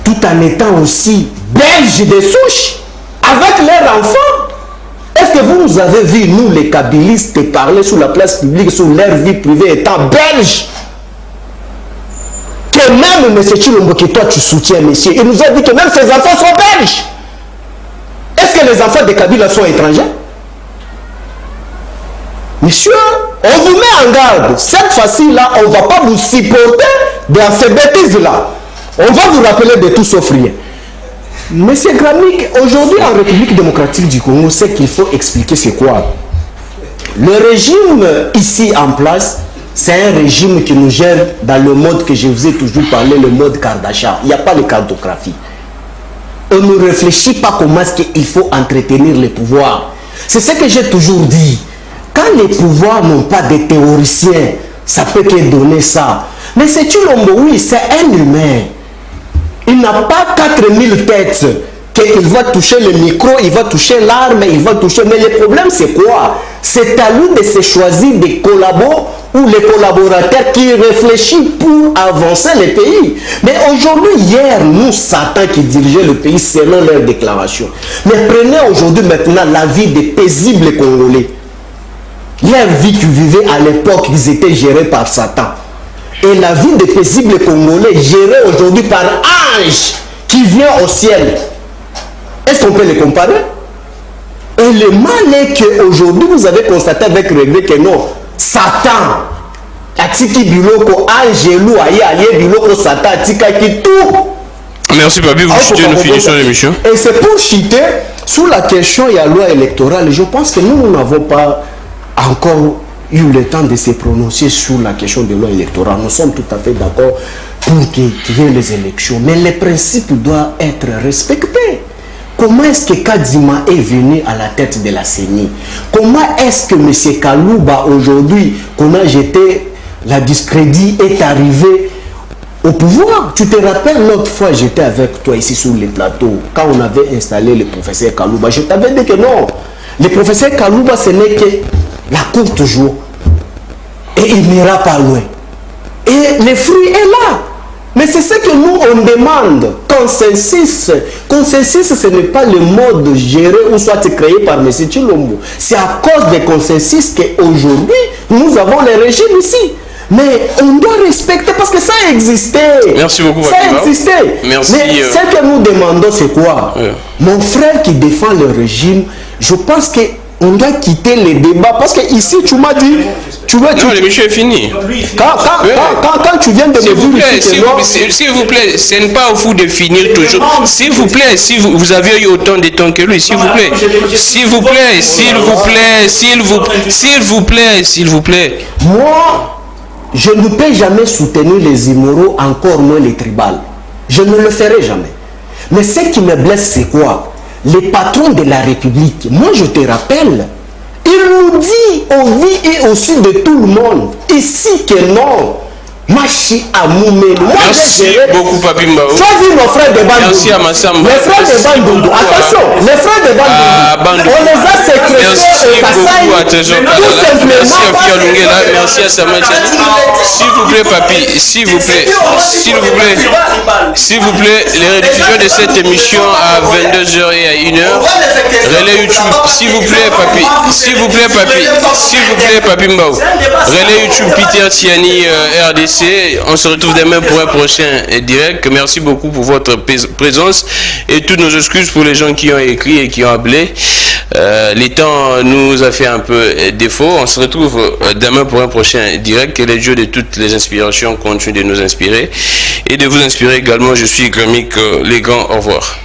tout en étant aussi belges de souche, avec leurs enfants. Est-ce que vous nous avez vu, nous les kabylistes, parler sur la place publique, sur leur vie privée étant belges? Que même M. Chilombo, que toi tu soutiens, monsieur, il nous a dit que même ses enfants sont belges. Est-ce que les enfants de Kabila sont étrangers? Monsieur, on vous met en garde. Cette fois-ci-là, on ne va pas vous supporter dans ces bêtises-là. On va vous rappeler de tout sauf rien. Monsieur Gramik, aujourd'hui en République démocratique du Congo, ce qu'il faut expliquer, c'est quoi? Le régime ici en place, c'est un régime qui nous gère dans le mode que je vous ai toujours parlé, le mode Kardashian. Il n'y a pas de cartographie. On ne réfléchit pas comment est-ce qu'il faut entretenir les pouvoirs. C'est ce que j'ai toujours dit. Quand les pouvoirs n'ont pas de théoriciens, ça peut que donner ça. Mais c'est Chilombo, oui, c'est un humain. Il n'a pas 4000 têtes. Qu'il va toucher le micro, il va toucher l'arme, il va toucher... Mais le problème, c'est quoi? C'est à lui de se choisir des collabos ou les collaborateurs qui réfléchissent pour avancer le pays. Mais aujourd'hui, hier, nous, Satan qui dirigeait le pays selon leur déclaration. Mais prenez aujourd'hui maintenant la vie des paisibles Congolais. Leur vie qu'ils vivaient à l'époque, ils étaient gérés par Satan. Et la vie des paisibles Congolais gérée aujourd'hui par ange qui vient au ciel. Est-ce qu'on peut les comparer? Et le mal est qu'aujourd'hui, vous avez constaté avec regret que non, Satan, Atiki Biloko, Angelou, Aye Biloko, Satan, Atika qui tout. Merci, Papi, vous chutez, nous finissons l'émission. Et c'est pour chuter sur la question de la loi électorale. Je pense que nous n'avons pas encore eu le temps de se prononcer sur la question de loi électorale. Nous sommes tout à fait d'accord pour qu'il y ait les élections. Mais les principes doivent être respectés. Comment est-ce que Kadima est venu à la tête de la CENI? Comment est-ce que M. Kalouba, aujourd'hui, qu'on a jeté la discrédit, est arrivé au pouvoir? Tu te rappelles, l'autre fois, j'étais avec toi ici sur les plateaux, quand on avait installé le professeur Kalouba. Je t'avais dit que non. Le professeur Kalouba, ce n'est que la courte jour. Et il n'ira pas loin. Et le fruit est là. Mais c'est ce que nous, on demande. Consensus. Consensus, ce n'est pas le mode géré ou soit créé par M. Chilombo. C'est à cause des consensus qu'aujourd'hui, nous avons les régimes ici. Mais on doit respecter parce que ça existait. Merci beaucoup. Ça existait. Merci. Mais ce que nous demandons, c'est quoi? Mon frère qui défend le régime, je pense que on doit quitter les débats parce que ici tu m'as dit non, le monsieur est fini. Quand tu viens de me dire s'il vous plaît, ce n'est pas au fou de finir toujours. S'il vous plaît, si vous aviez eu autant de temps que lui, s'il vous plaît. S'il vous plaît, s'il vous plaît, s'il vous plaît, s'il vous plaît. Moi, je ne peux jamais soutenir les immoraux, encore moins les tribales. Je ne le ferai jamais. Mais ce qui me blesse, c'est quoi? Les patrons de la République, moi je te rappelle, il nous dit au vie et aussi de tout le monde, ici que non, Machi Amoumé. Merci beaucoup, Papi Mbao. Choisis nos frères de Bandundu. Merci à Massamba. Les frères de Bandundu, attention, les frères de Bandundu, on les a sécrétés au Kassai. Merci à Fia Lungela, merci à Samuel Tchani. S'il vous plaît, Papi, s'il vous plaît, s'il vous plaît, les rediffusions de cette émission à 22h et à 1h, relais YouTube, s'il vous plaît, Papi, s'il vous plaît, Papi, s'il vous plaît, Papi Mbao, relais YouTube, Peter Tiani, RDC. On se retrouve demain pour un prochain direct. Merci beaucoup pour votre présence et toutes nos excuses pour les gens qui ont écrit et qui ont appelé. Les temps nous a fait un peu défaut. On se retrouve demain pour un prochain direct. Que les dieux de toutes les inspirations continuent de nous inspirer et de vous inspirer également. Je suis Gramik Legrand. Au revoir.